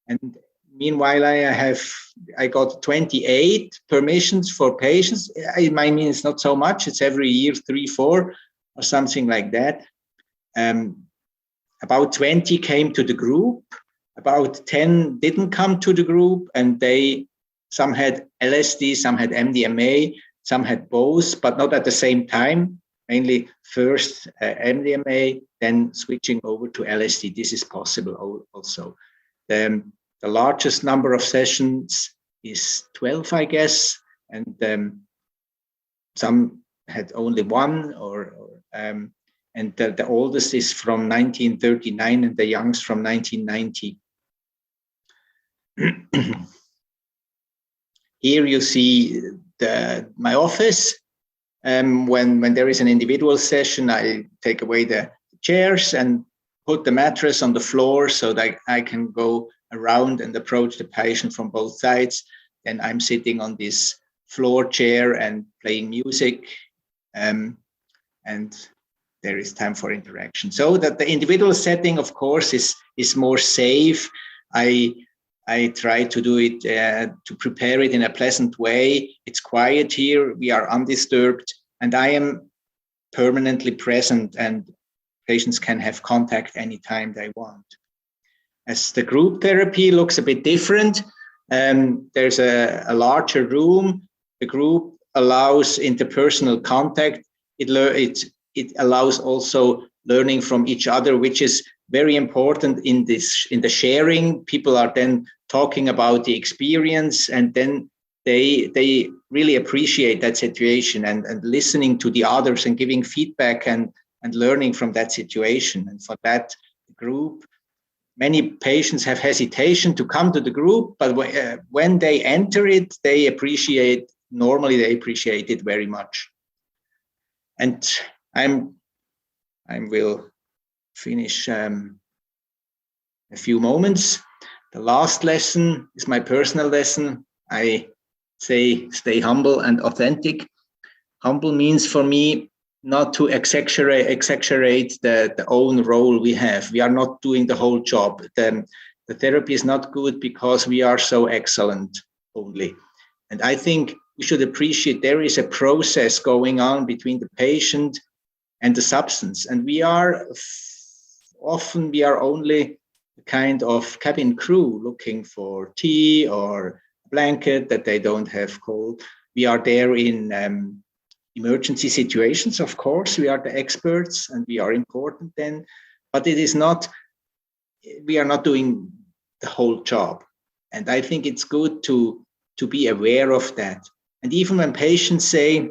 And meanwhile, I got 28 permissions for patients. I mean, it's not so much. It's every year, 3, 4 or something like that. About 20 came to the group. About 10 didn't come to the group, and some had LSD, some had MDMA, some had both, but not at the same time. Mainly first MDMA, then switching over to LSD. This is possible also. The largest number of sessions is 12, I guess, and some had only 1, and the oldest is from 1939 and the youngest from 1990. Here you see my office. When there is an individual session, I take away the chairs and put the mattress on the floor so that I can go around and approach the patient from both sides. Then I'm sitting on this floor chair and playing music. And there is time for interaction. So that the individual setting, of course, is more safe. I try to do it, to prepare it in a pleasant way. It's quiet here, we are undisturbed, and I am permanently present, and patients can have contact anytime they want. As the group therapy looks a bit different, there's a larger room. The group allows interpersonal contact. It allows also learning from each other, which is very important in the sharing. People are then talking about the experience, and then they really appreciate that situation and listening to the others and giving feedback and learning from that situation. And for that group, many patients have hesitation to come to the group, but when they enter it, they appreciate it very much. And I will finish a few moments. The last lesson is my personal lesson. I say stay humble and authentic. Humble means for me not to exaggerate the own role we have. We are not doing the whole job. The therapy is not good because we are so excellent only. And I think we should appreciate there is a process going on between the patient and the substance. And we are only a kind of cabin crew looking for tea or blanket that they don't have cold. We are there in emergency situations, of course. We are the experts and we are important then, but we are not doing the whole job. And I think it's good to be aware of that. And even when patients say,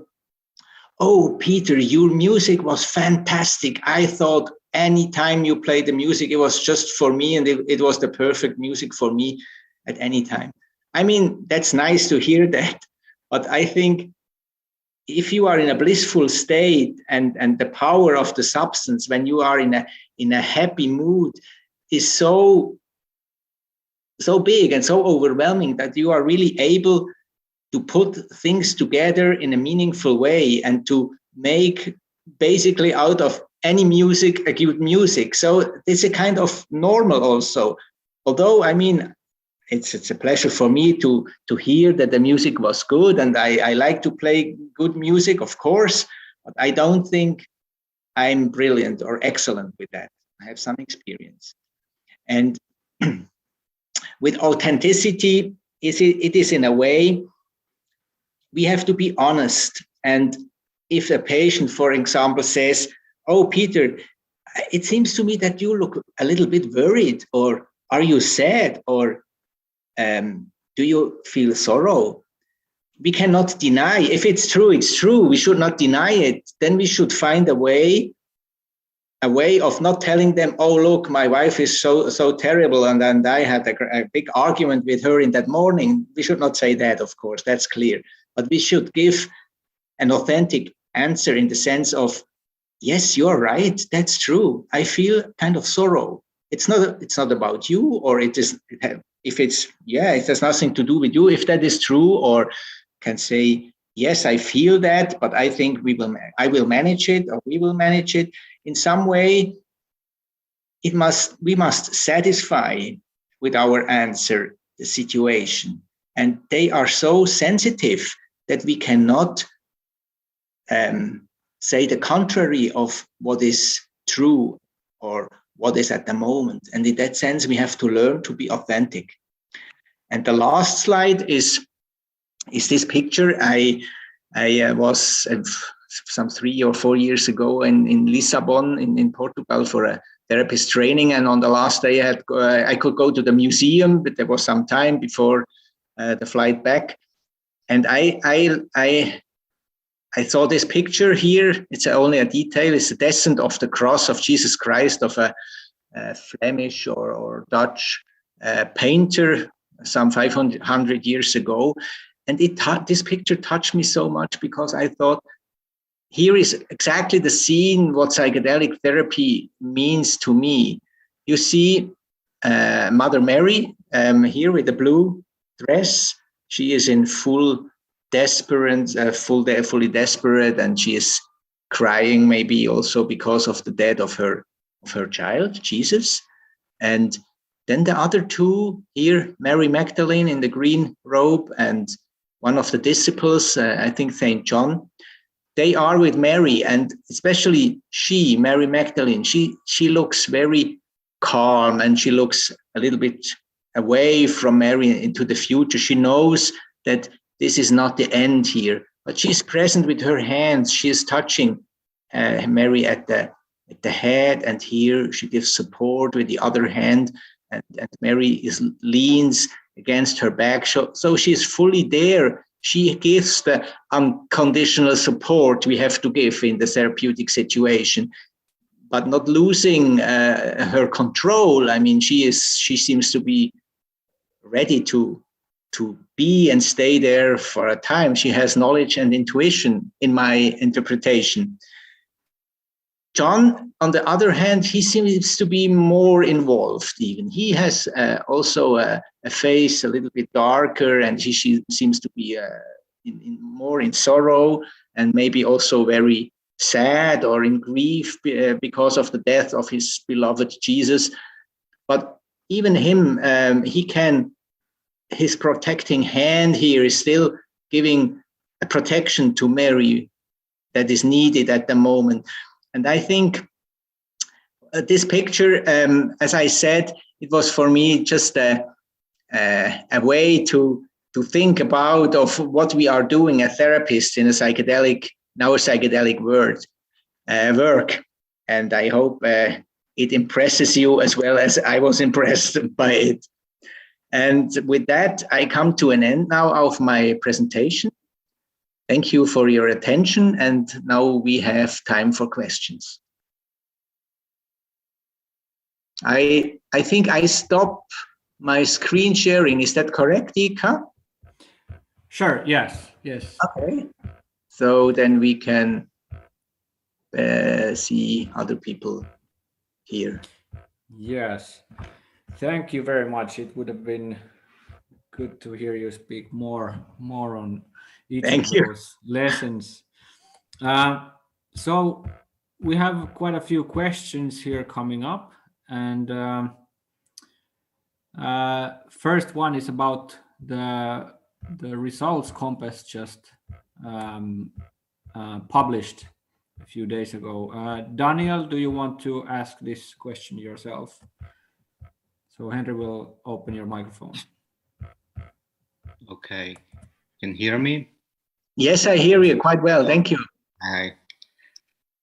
"Oh, Peter, your music was fantastic. I thought anytime you play the music, it was just for me, and it was the perfect music for me at any time." I mean, that's nice to hear that. But I think if you are in a blissful state and the power of the substance, when you are in a happy mood, is so big and so overwhelming that you are really able to put things together in a meaningful way and to make basically out of any music a good music. So it's a kind of normal also. Although, I mean, it's a pleasure for me to hear that the music was good, and I like to play good music, of course, but I don't think I'm brilliant or excellent with that. I have some experience. And with authenticity, it is in a way, we have to be honest. And if a patient, for example, says, "Oh, Peter, it seems to me that you look a little bit worried," or "Are you sad?" or "Do you feel sorrow?" We cannot deny. If it's true, it's true. We should not deny it. Then we should find a way of not telling them, "Oh, look, my wife is so terrible, and I had a big argument with her in that morning." We should not say that, of course, that's clear. But we should give an authentic answer in the sense of, "Yes, you're right, that's true. I feel kind of sorrow. It's not about you," or it has nothing to do with you, if that is true, or can say, "Yes, I feel that, but I think I will manage it, or we will manage it." In some way, we must satisfy with our answer the situation. And they are so sensitive that we cannot say the contrary of what is true or what is at the moment. And in that sense, we have to learn to be authentic. And the last slide is this picture. I was some 3 or 4 years ago in Lisbon, in Portugal, for a therapist training. And on the last day, I could go to the museum, but there was some time before the flight back. And I saw this picture here. It's only a detail. It's a descent of the cross of Jesus Christ of a Flemish or Dutch painter some 500 years ago. And this picture touched me so much because I thought, here is exactly the scene what psychedelic therapy means to me. You see Mother Mary here with the blue dress. She is in fully desperate, and she is crying, maybe also because of the death of her child, Jesus. And then the other two here, Mary Magdalene in the green robe and one of the disciples, I think Saint John, they are with Mary, and especially she, Mary Magdalene, she looks very calm, and she looks a little bit away from Mary into the future. She knows that this is not the end here, but she's present with her hands. She is touching Mary at the head, and here she gives support with the other hand, and Mary leans against her back. So she's fully there. She gives the unconditional support we have to give in the therapeutic situation, but not losing her control. I mean, she seems to be ready to be and stay there for a time. She has knowledge and intuition, in my interpretation. John, on the other hand, he seems to be more involved even. He has also a face a little bit darker, and she seems to be more in sorrow, and maybe also very sad or in grief because of the death of his beloved Jesus. But even him, his protecting hand here is still giving a protection to Mary that is needed at the moment. And I think this picture, as I said, it was for me just a way to think about of what we are doing as therapists in our psychedelic work. And I hope it impresses you as well as I was impressed by it. And with that, I come to an end now of my presentation. Thank you for your attention, and now we have time for questions. I think I stop my screen sharing. Is that correct, Ika? Sure, yes. Okay. So then we can see other people here. Yes. Thank you very much. It would have been good to hear you speak more on each of those lessons. So we have quite a few questions here coming up, and first one is about the results Compass just published a few days ago. Daniel, do you want to ask this question yourself? So Henry will open your microphone. Okay, can you hear me? Yes, I hear you quite well. Thank you. Hi.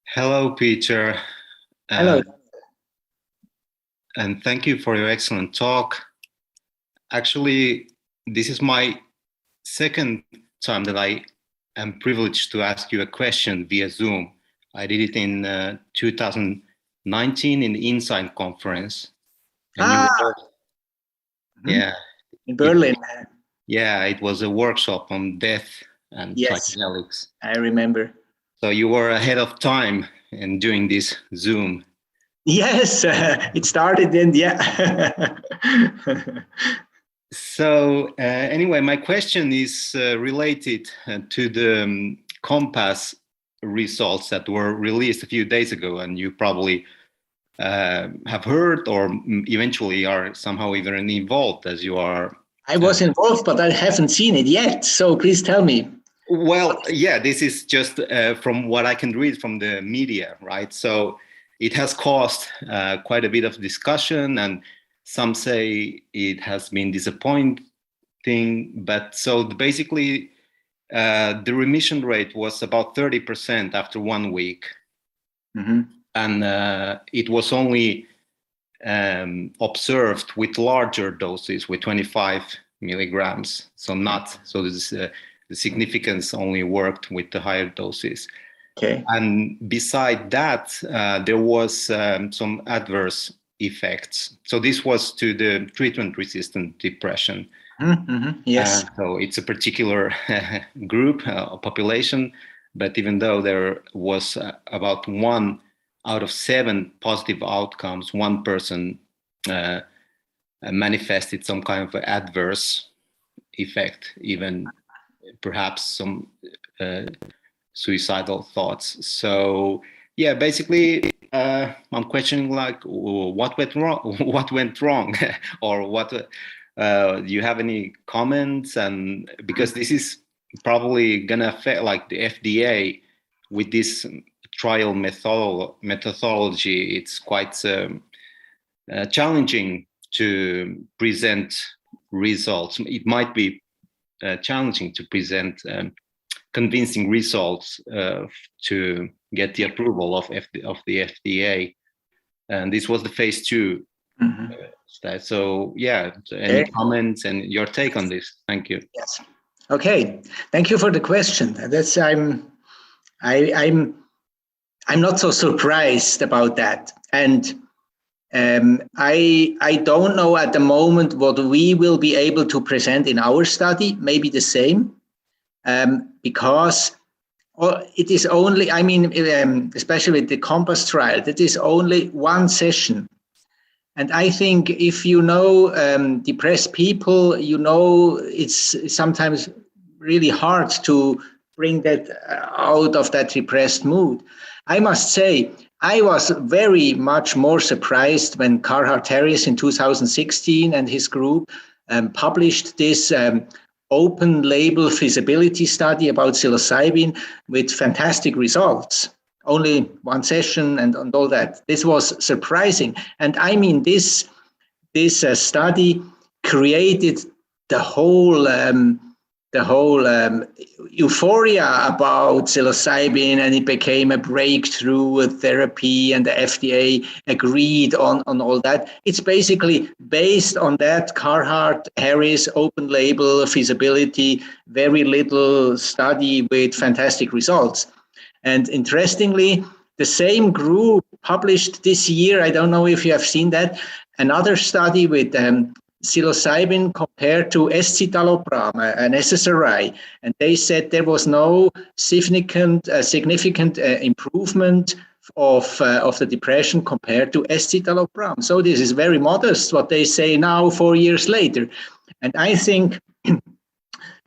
Hello, Peter. Hello. And thank you for your excellent talk. Actually, this is my second time that I am privileged to ask you a question via Zoom. I did it in 2019 in the Insight conference. And yeah. In Berlin. It was a workshop on death and psychedelics. I remember. So you were ahead of time in doing this Zoom. Yes, it started in, So anyway, my question is related to the Compass results that were released a few days ago, and you probably have heard or eventually are somehow even involved as you are. I was involved, but I haven't seen it yet. So please tell me. Well, yeah, this is just from what I can read from the media, right? So it has caused quite a bit of discussion, and some say it has been disappointing. But so basically, the remission rate was about 30% after 1 week. Mm-hmm. And it was only observed with larger doses, with 25 milligrams. So the significance only worked with the higher doses. Okay. And beside that, there was some adverse effects. So this was to the treatment-resistant depression. Mm-hmm. Yes. So it's a particular group, population, but even though there was about 1 out of 7 positive outcomes, 1 person manifested some kind of adverse effect, even perhaps some suicidal thoughts. So yeah, basically, I'm questioning like what went wrong, what went wrong, or what. Do you have any comments? And because this is probably gonna affect like the FDA with this trial methodology, it's quite challenging to present results. It might be challenging to present convincing results to get the approval of the FDA. And this was the phase 2. So yeah, any comments and your take on this? Thank you. Yes. Okay. Thank you for the question. That's I'm not so surprised about that. And I don't know at the moment what we will be able to present in our study, maybe the same, because it is only, I mean, especially with the COMPASS trial, that is only one session. And I think if you know depressed people, you know it's sometimes really hard to bring that out of that depressed mood. I must say, I was very much more surprised when Carhart Harris in 2016 and his group published this open label feasibility study about psilocybin with fantastic results. Only one session and all that. This was surprising. And I mean, this study created the whole euphoria about psilocybin, and it became a breakthrough therapy, and the FDA agreed on all that. It's basically based on that Carhart Harris open label feasibility, very little study with fantastic results. And interestingly, the same group published this year, I don't know if you have seen that, another study with psilocybin compared to escitalopram, an SSRI, and they said there was no significant improvement of the depression compared to escitalopram. So this is very modest what they say now 4 years later. And I think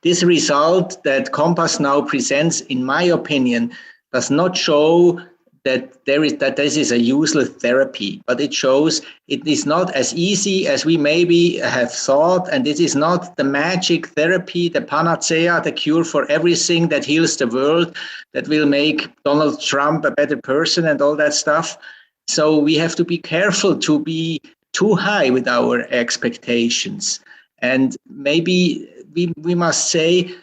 this result that COMPASS now presents, in my opinion, does not show that this is a useless therapy, but it shows it is not as easy as we maybe have thought, and it is not the magic therapy, the panacea, the cure for everything that heals the world, that will make Donald Trump a better person and all that stuff. So we have to be careful to be too high with our expectations. And maybe we must say,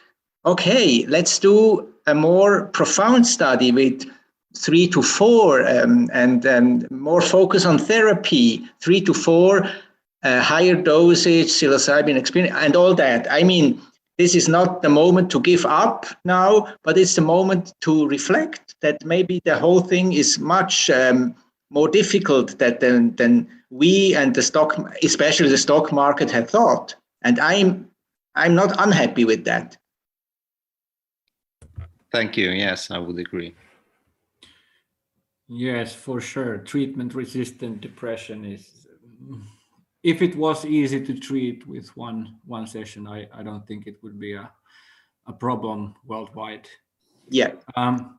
okay, let's do a more profound study with 3 to 4 and more focus on therapy, 3 to 4 higher dosage psilocybin experience and all that. I mean, this is not the moment to give up now, but it's the moment to reflect that maybe the whole thing is much more difficult than we and the stock, especially the stock market, had thought. And I'm not unhappy with that. Thank you. Yes, I would agree. Yes, for sure. Treatment-resistant depression is, if it was easy to treat with one session, I don't think it would be a problem worldwide. Yeah. And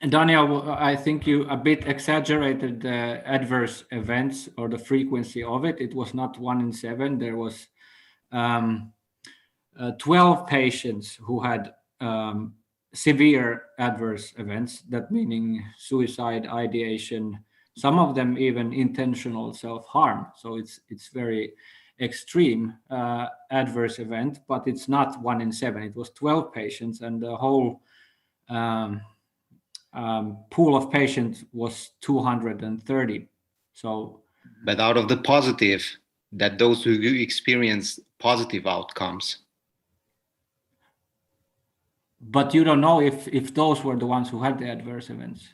Daniel, I think you a bit exaggerated the adverse events or the frequency of it. It was not 1 in 7. There was 12 patients who had severe adverse events, that meaning suicide, ideation, some of them even intentional self-harm. So it's very extreme adverse event, but it's not 1 in 7. It was 12 patients, and the whole pool of patients was 230. So, but out of the positive, that those who experience positive outcomes. But you don't know if those were the ones who had the adverse events.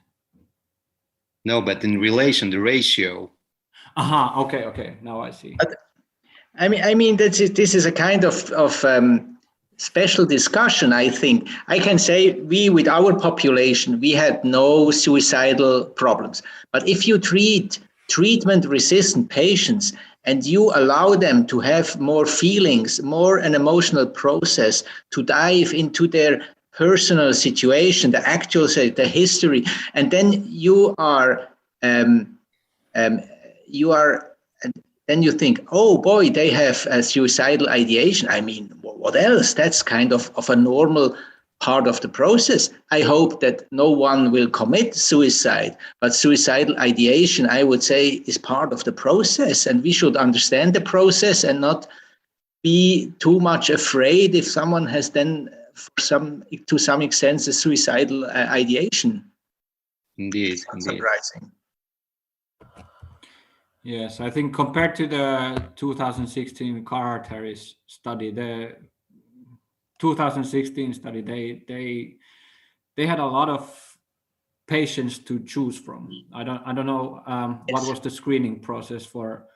No, but in relation, the ratio. Okay. Now I see. But, I mean this is a kind of special discussion. I think I can say we, with our population, we had no suicidal problems. But if you treat treatment-resistant patients and you allow them to have more feelings, more an emotional process, to dive into their personal situation, the actual, the history, and then you are, then you think, oh boy, they have a suicidal ideation. I mean, what else? That's kind of a normal part of the process. I hope that no one will commit suicide, but suicidal ideation, I would say, is part of the process, and we should understand the process and not be too much afraid if someone has then, to some extent, a suicidal ideation. Indeed, it's not indeed. surprising. Yes, I think compared to the 2016 Carter-Harris study, the 2016 study, they had a lot of patients to choose from. I don't know what was the screening process for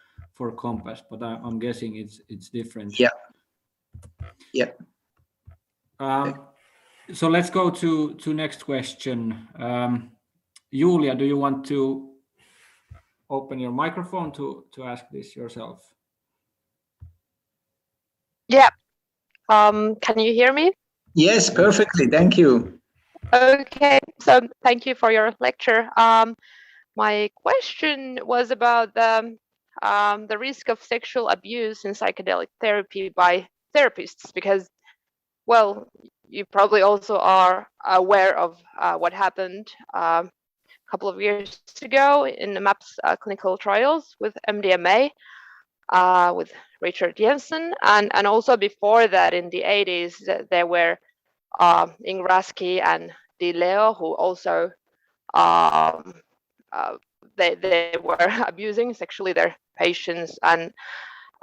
Compass, but I'm guessing it's different. Yeah. Yeah. So let's go to next question. Julia, do you want to open your microphone to ask this yourself? Yeah. Can you hear me? Yes, perfectly. Thank you. Okay. So thank you for your lecture. My question was about the risk of sexual abuse in psychedelic therapy by therapists, because, well, you probably also are aware of what happened a couple of years ago in the MAPS clinical trials with MDMA, with Richard Jensen, and also before that in the 80s, there were Ingrasky and Di Leo, who also they were abusing sexually their patients,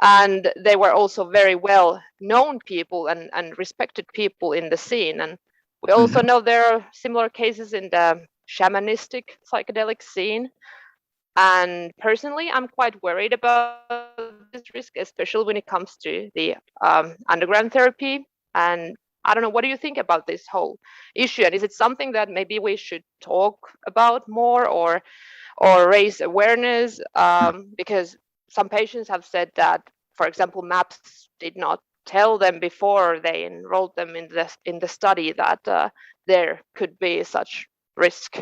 and they were also very well known people and respected people in the scene. And we also know there are similar cases in the shamanistic psychedelic scene. And personally, I'm quite worried about this risk, especially when it comes to the underground therapy. And I don't know, what do you think about this whole issue? And is it something that maybe we should talk about more or raise awareness? Because some patients have said that, for example, MAPS did not tell them before they enrolled them in the study that there could be such risk.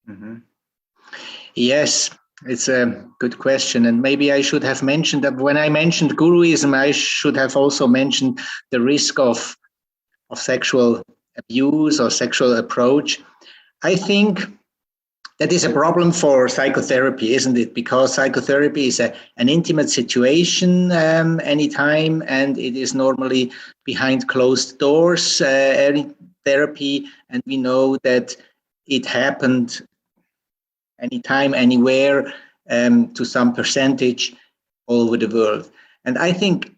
Mm-hmm. Yes, it's a good question. And maybe I should have mentioned that when I mentioned guruism, I should have also mentioned the risk of sexual abuse or sexual approach. I think that is a problem for psychotherapy, isn't it? Because psychotherapy is an intimate situation anytime, and it is normally behind closed doors, any therapy, and we know that it happened anytime, anywhere, to some percentage all over the world. And I think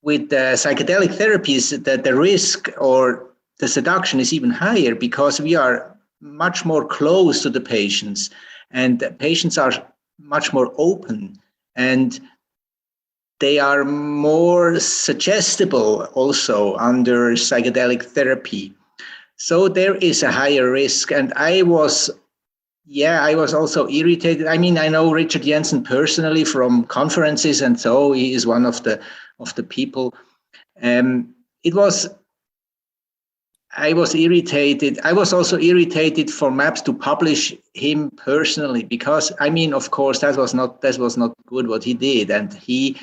with psychedelic therapies, that the risk or the seduction is even higher, because we are much more close to the patients, and the patients are much more open, and they are more suggestible also under psychedelic therapy. So there is a higher risk. And I was also irritated. I mean, I know Richard Jensen personally from conferences, and so he is one of the people. I was irritated. I was also irritated for MAPS to publish him personally, because I mean, of course, that was not good what he did, and they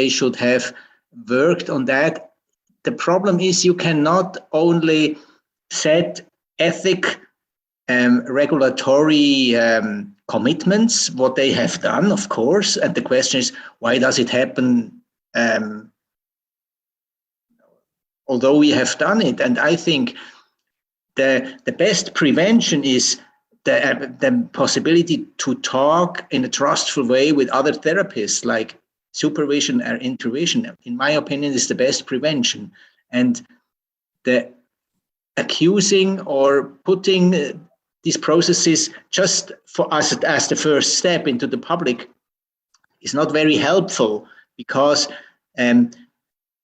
should have worked on that. The problem is you cannot only set ethic regulatory commitments, what they have done, of course, and the question is, why does it happen although we have done it? And I think the best prevention is the possibility to talk in a trustful way with other therapists, like supervision or intervention. In my opinion, is the best prevention. And the accusing or putting these processes just for us as the first step into the public is not very helpful, because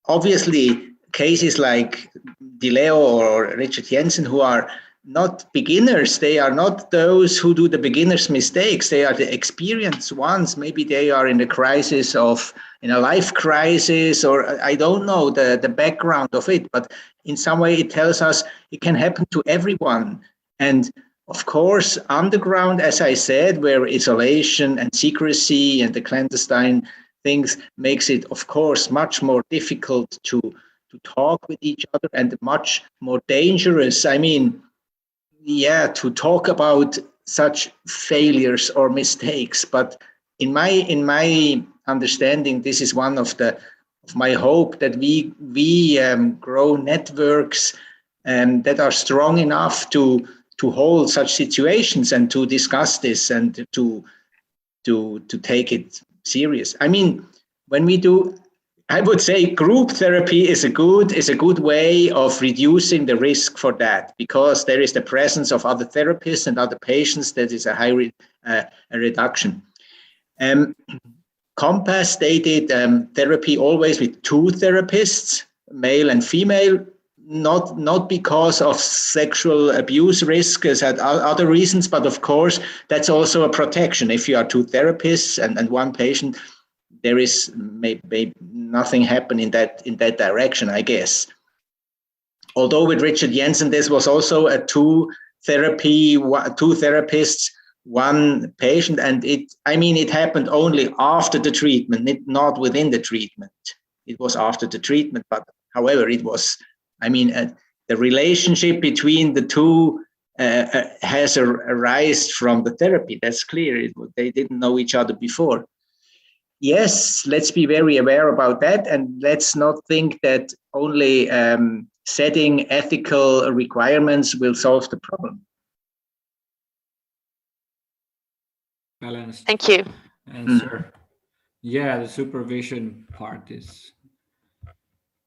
obviously cases like Di Leo or Richard Jensen, who are not beginners. They are not those who do the beginners' mistakes. They are the experienced ones. Maybe they are in a life crisis, or I don't know the background of it. But in some way, it tells us it can happen to everyone. And of course, underground, as I said, where isolation and secrecy and the clandestine things makes it, of course, much more difficult to talk with each other and much more dangerous. I mean, to talk about such failures or mistakes. But in my understanding, this is one of my hope, that we grow networks that are strong enough to hold such situations and to discuss this and to take it serious. I mean, when we do, I would say group therapy is a good way of reducing the risk for that, because there is the presence of other therapists and other patients. That is a high a reduction. Compass stated therapy always with 2 therapists, male and female, not because of sexual abuse risk, as had other reasons, but of course that's also a protection. If you are 2 therapists and 1 patient, there is maybe nothing happen in that direction, I guess. Although with Richard Jensen, this was also a 2 therapists, 1 patient, and it happened only after the treatment, not within the treatment. It was after the treatment, but however, it was, the relationship between the 2 has arisen from the therapy. That's clear. They didn't know each other before. Yes, let's be very aware about that, and let's not think that only setting ethical requirements will solve the problem. Balanced. Thank you. Answer. Yeah, the supervision part is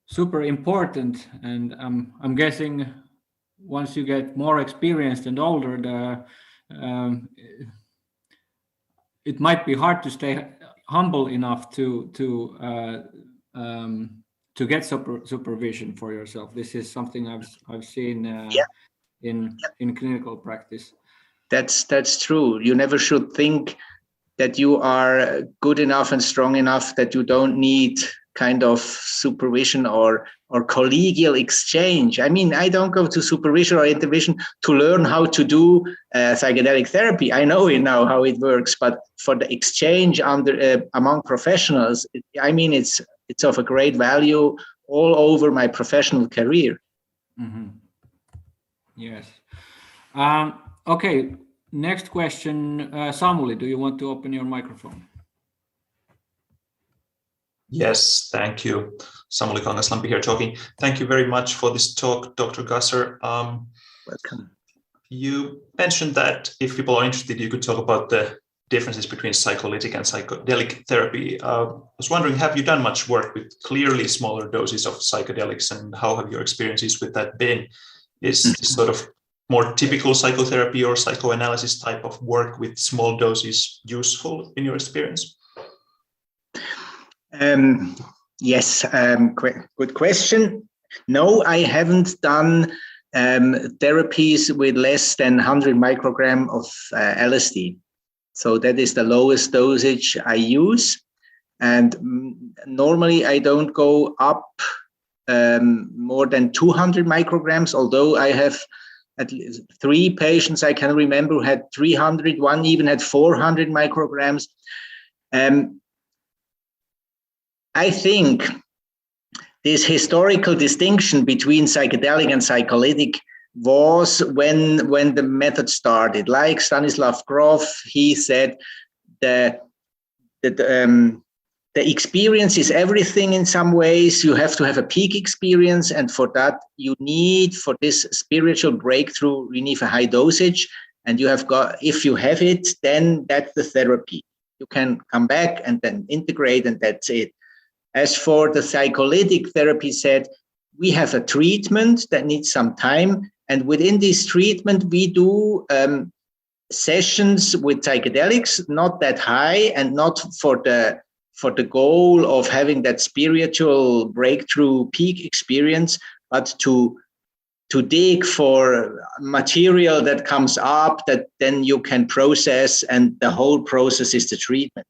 super important, and I'm guessing once you get more experienced and older, it might be hard to stay humble enough to get supervision for yourself. This is something I've seen in clinical practice. That's true. You never should think that you are good enough and strong enough that you don't need kind of supervision or collegial exchange. I don't go to supervision or intervention to learn how to do psychedelic therapy. I know it now how it works, but for the exchange among professionals, it's of a great value all over my professional career. Mm-hmm. Yes. Okay. Next question, Samuli, do you want to open your microphone? Yes, thank you. Samuli Kangaslampi here talking. Thank you very much for this talk, Dr. Gasser. Welcome. You mentioned that if people are interested, you could talk about the differences between psycholytic and psychedelic therapy. I was wondering, have you done much work with clearly smaller doses of psychedelics, and how have your experiences with that been? Is this sort of more typical psychotherapy or psychoanalysis type of work with small doses useful in your experience? Yes, good question. No, I haven't done therapies with less than 100 microgram of LSD. So that is the lowest dosage I use. And normally I don't go up more than 200 micrograms, although I have at least 3 patients I can remember who had 300, one even had 400 micrograms. I think this historical distinction between psychedelic and psycholytic was when the method started. Like Stanislav Grof, he said that the experience is everything in some ways. You have to have a peak experience, and for that you need, for this spiritual breakthrough, you need a high dosage, and if you have it, then that's the therapy. You can come back and then integrate, and that's it. As for the psycholytic therapy, said we have a treatment that needs some time, and within this treatment we do sessions with psychedelics, not that high, and not for the goal of having that spiritual breakthrough peak experience, but to dig for material that comes up that then you can process, and the whole process is the treatment.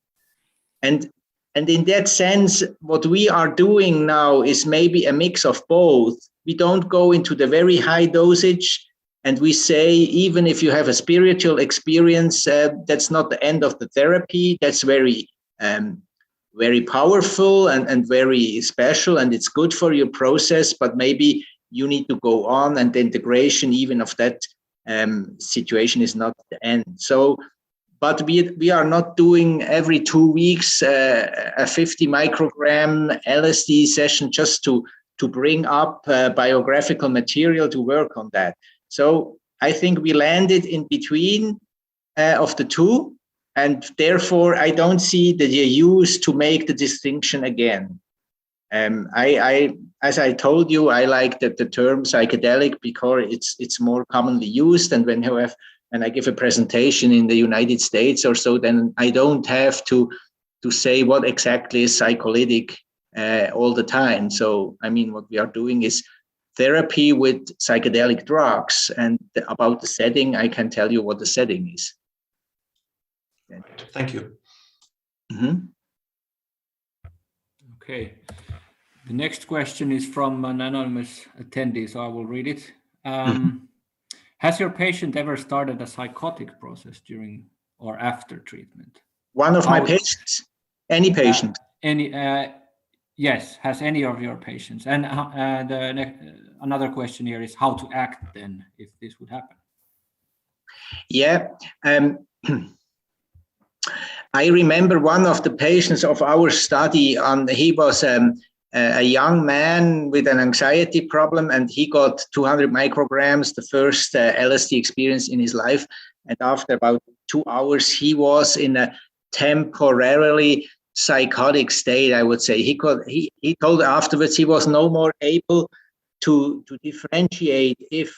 And in that sense, what we are doing now is maybe a mix of both. We don't go into the very high dosage, and we say, even if you have a spiritual experience, that's not the end of the therapy. That's very, very powerful and very special, and it's good for your process, but maybe you need to go on, and the integration even of that situation is not the end. So, but we are not doing every 2 weeks a 50 microgram LSD session just to bring up biographical material to work on that. So I think we landed in between of the two, and therefore I don't see the use to make the distinction again. As I told you, I like the term psychedelic because it's more commonly used, and when I give a presentation in the United States or so, then I don't have to say what exactly is psycholytic all the time. So, I mean, what we are doing is therapy with psychedelic drugs, and about the setting, I can tell you what the setting is. Thank you. Mm-hmm. Okay. The next question is from an anonymous attendee, so I will read it. Has your patient ever started a psychotic process during or after treatment? One of my patients? Any patient? Yes, has any of your patients? And another question here is how to act then if this would happen. Yeah. I remember one of the patients of our study, he was a young man with an anxiety problem, and he got 200 micrograms, the first LSD experience in his life. And after about 2 hours, he was in a temporarily psychotic state, I would say. He told afterwards he was no more able to differentiate if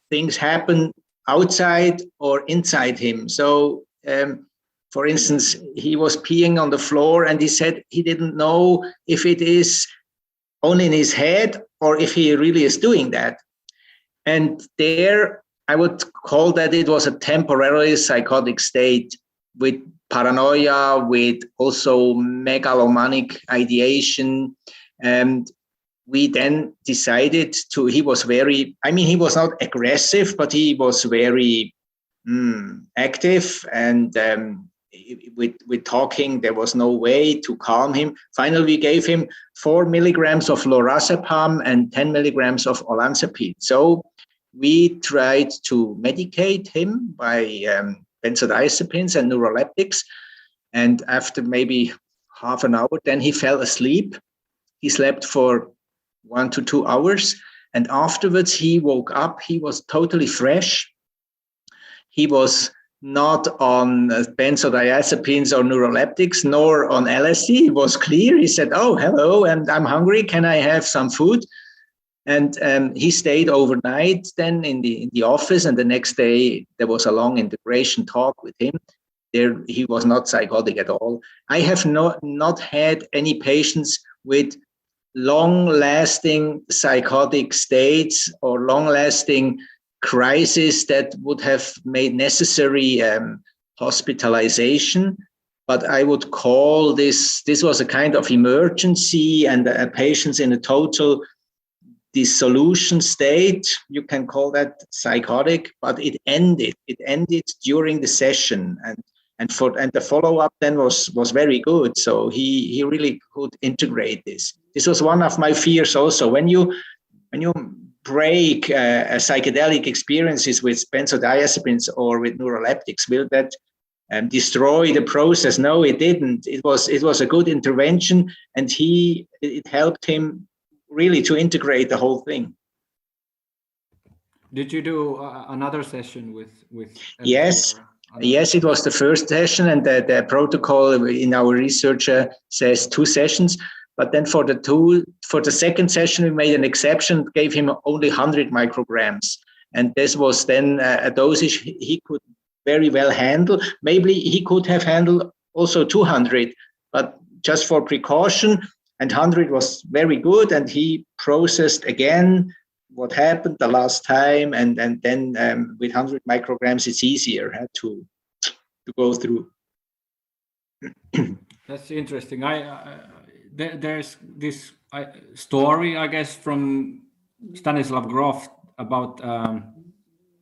things happen outside or inside him. So, for instance, he was peeing on the floor, and he said he didn't know if it is only in his head or if he really is doing that. And there, I would call that it was a temporarily psychotic state with paranoia, with also megalomaniac ideation. And we then decided he was not aggressive, but he was very active, and with talking, there was no way to calm him. Finally, we gave him 4 milligrams of lorazepam and 10 milligrams of olanzapine. So we tried to medicate him by benzodiazepines and neuroleptics. And after maybe half an hour, then he fell asleep. He slept for 1 to 2 hours. And afterwards, he woke up. He was totally fresh. He was not on benzodiazepines or neuroleptics, nor on LSD. He was clear. He said, "Oh, hello, and I'm hungry. Can I have some food?" And he stayed overnight then in the office. And the next day, there was a long integration talk with him. There, he was not psychotic at all. I have not had any patients with long-lasting psychotic states or long-lasting crisis that would have made necessary hospitalization. But I would call this was a kind of emergency, and a patient's in a total dissolution state. You can call that psychotic, but it ended during the session, and the follow-up then was very good. So he really could integrate this. This was one of my fears also. When you break psychedelic experiences with benzodiazepines or with neuroleptics, will that destroy the process? No, it didn't. It was a good intervention, and it helped him really to integrate the whole thing. Did you do another session with Yes. Yes, it was the first session, and the protocol in our research says 2 sessions. But then for the second session, we made an exception, gave him only 100 micrograms. And this was then a dosage he could very well handle. Maybe he could have handled also 200, but just for precaution, and 100 was very good. And he processed again what happened the last time, and then with 100 micrograms it's easier to go through. That's interesting. There's this story, I guess, from Stanislav Grof about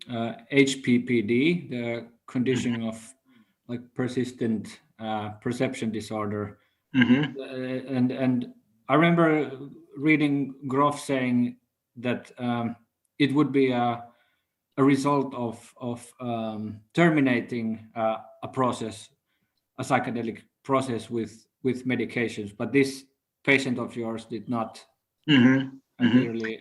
HPPD, the condition of like persistent perception disorder. And I remember reading Grof saying that it would be a result of terminating a process, a psychedelic process with medications, but this patient of yours did not clearly.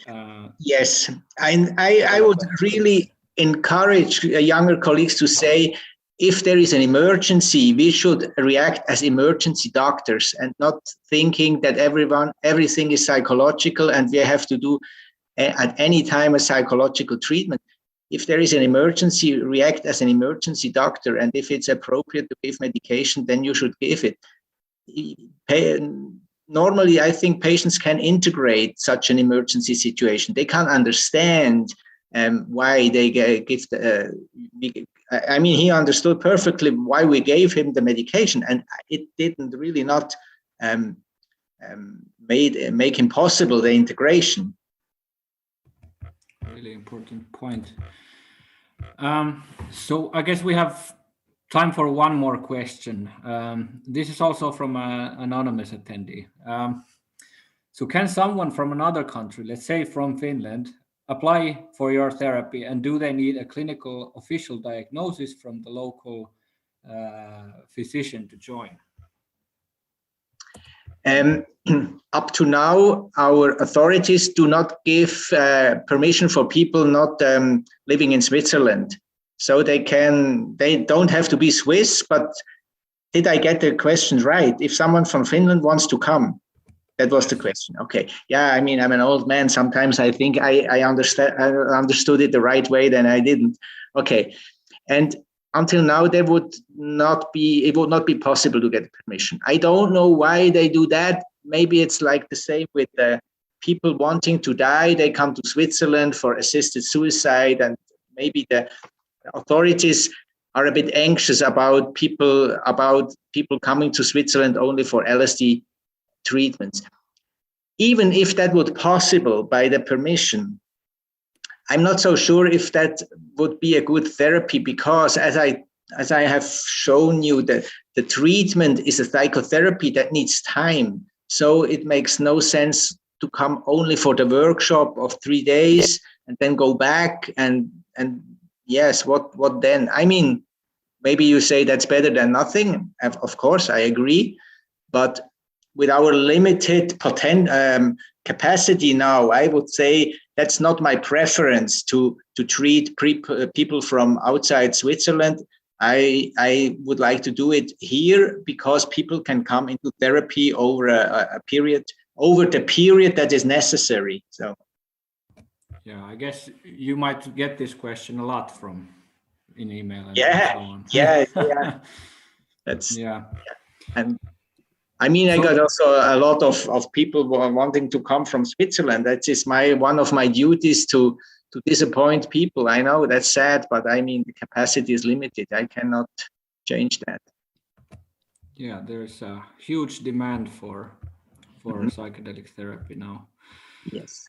Yes, I would really encourage younger colleagues to say, if there is an emergency, we should react as emergency doctors and not thinking that everything is psychological and we have to do at any time a psychological treatment. If there is an emergency, react as an emergency doctor, and if it's appropriate to give medication, then you should give it. Normally, I think patients can integrate such an emergency situation. They can understand why they give I mean, he understood perfectly why we gave him the medication, and it didn't really not make impossible the integration. Really important point. So I guess we have time for one more question. This is also from an anonymous attendee. So can someone from another country, let's say from Finland, apply for your therapy, and do they need a clinical official diagnosis from the local physician to join? Up to now, our authorities do not give permission for people not living in Switzerland. So they don't have to be Swiss, but did I get the question right? If someone from Finland wants to come, that was the question. Okay. Yeah, I mean, I'm an old man. Sometimes I think I understood it the right way, then I didn't. Okay. And until now, it would not be possible to get permission. I don't know why they do that. Maybe it's like the same with people wanting to die. They come to Switzerland for assisted suicide, and maybe the authorities are a bit anxious about people coming to Switzerland only for LSD treatments. Even if that would be possible by the permission, I'm not so sure if that would be a good therapy, because as I have shown you, that the treatment is a psychotherapy that needs time. So it makes no sense to come only for the workshop of 3 days and then go back and yes, what then? I mean, maybe you say that's better than nothing. Of course, I agree. But with our limited capacity now, I would say that's not my preference to treat people from outside Switzerland. I would like to do it here, because people can come into therapy over the period that is necessary. So. Yeah, I guess you might get this question a lot in email and so on. Yeah. That's yeah. And I mean, I got also a lot of people wanting to come from Switzerland. That is one of my duties to disappoint people. I know that's sad, but I mean, the capacity is limited. I cannot change that. Yeah, there's a huge demand for psychedelic therapy now. Yes.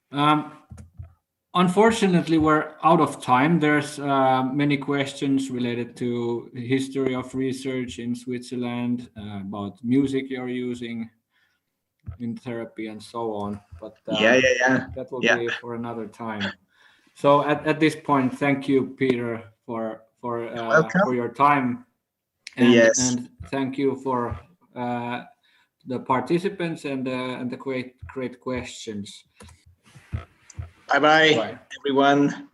Unfortunately, we're out of time. There's many questions related to the history of research in Switzerland, about music you're using in therapy and so on. But that will be for another time. So at this point, thank you, Peter, for your time. And thank you for the participants and the great questions. Bye-bye, everyone.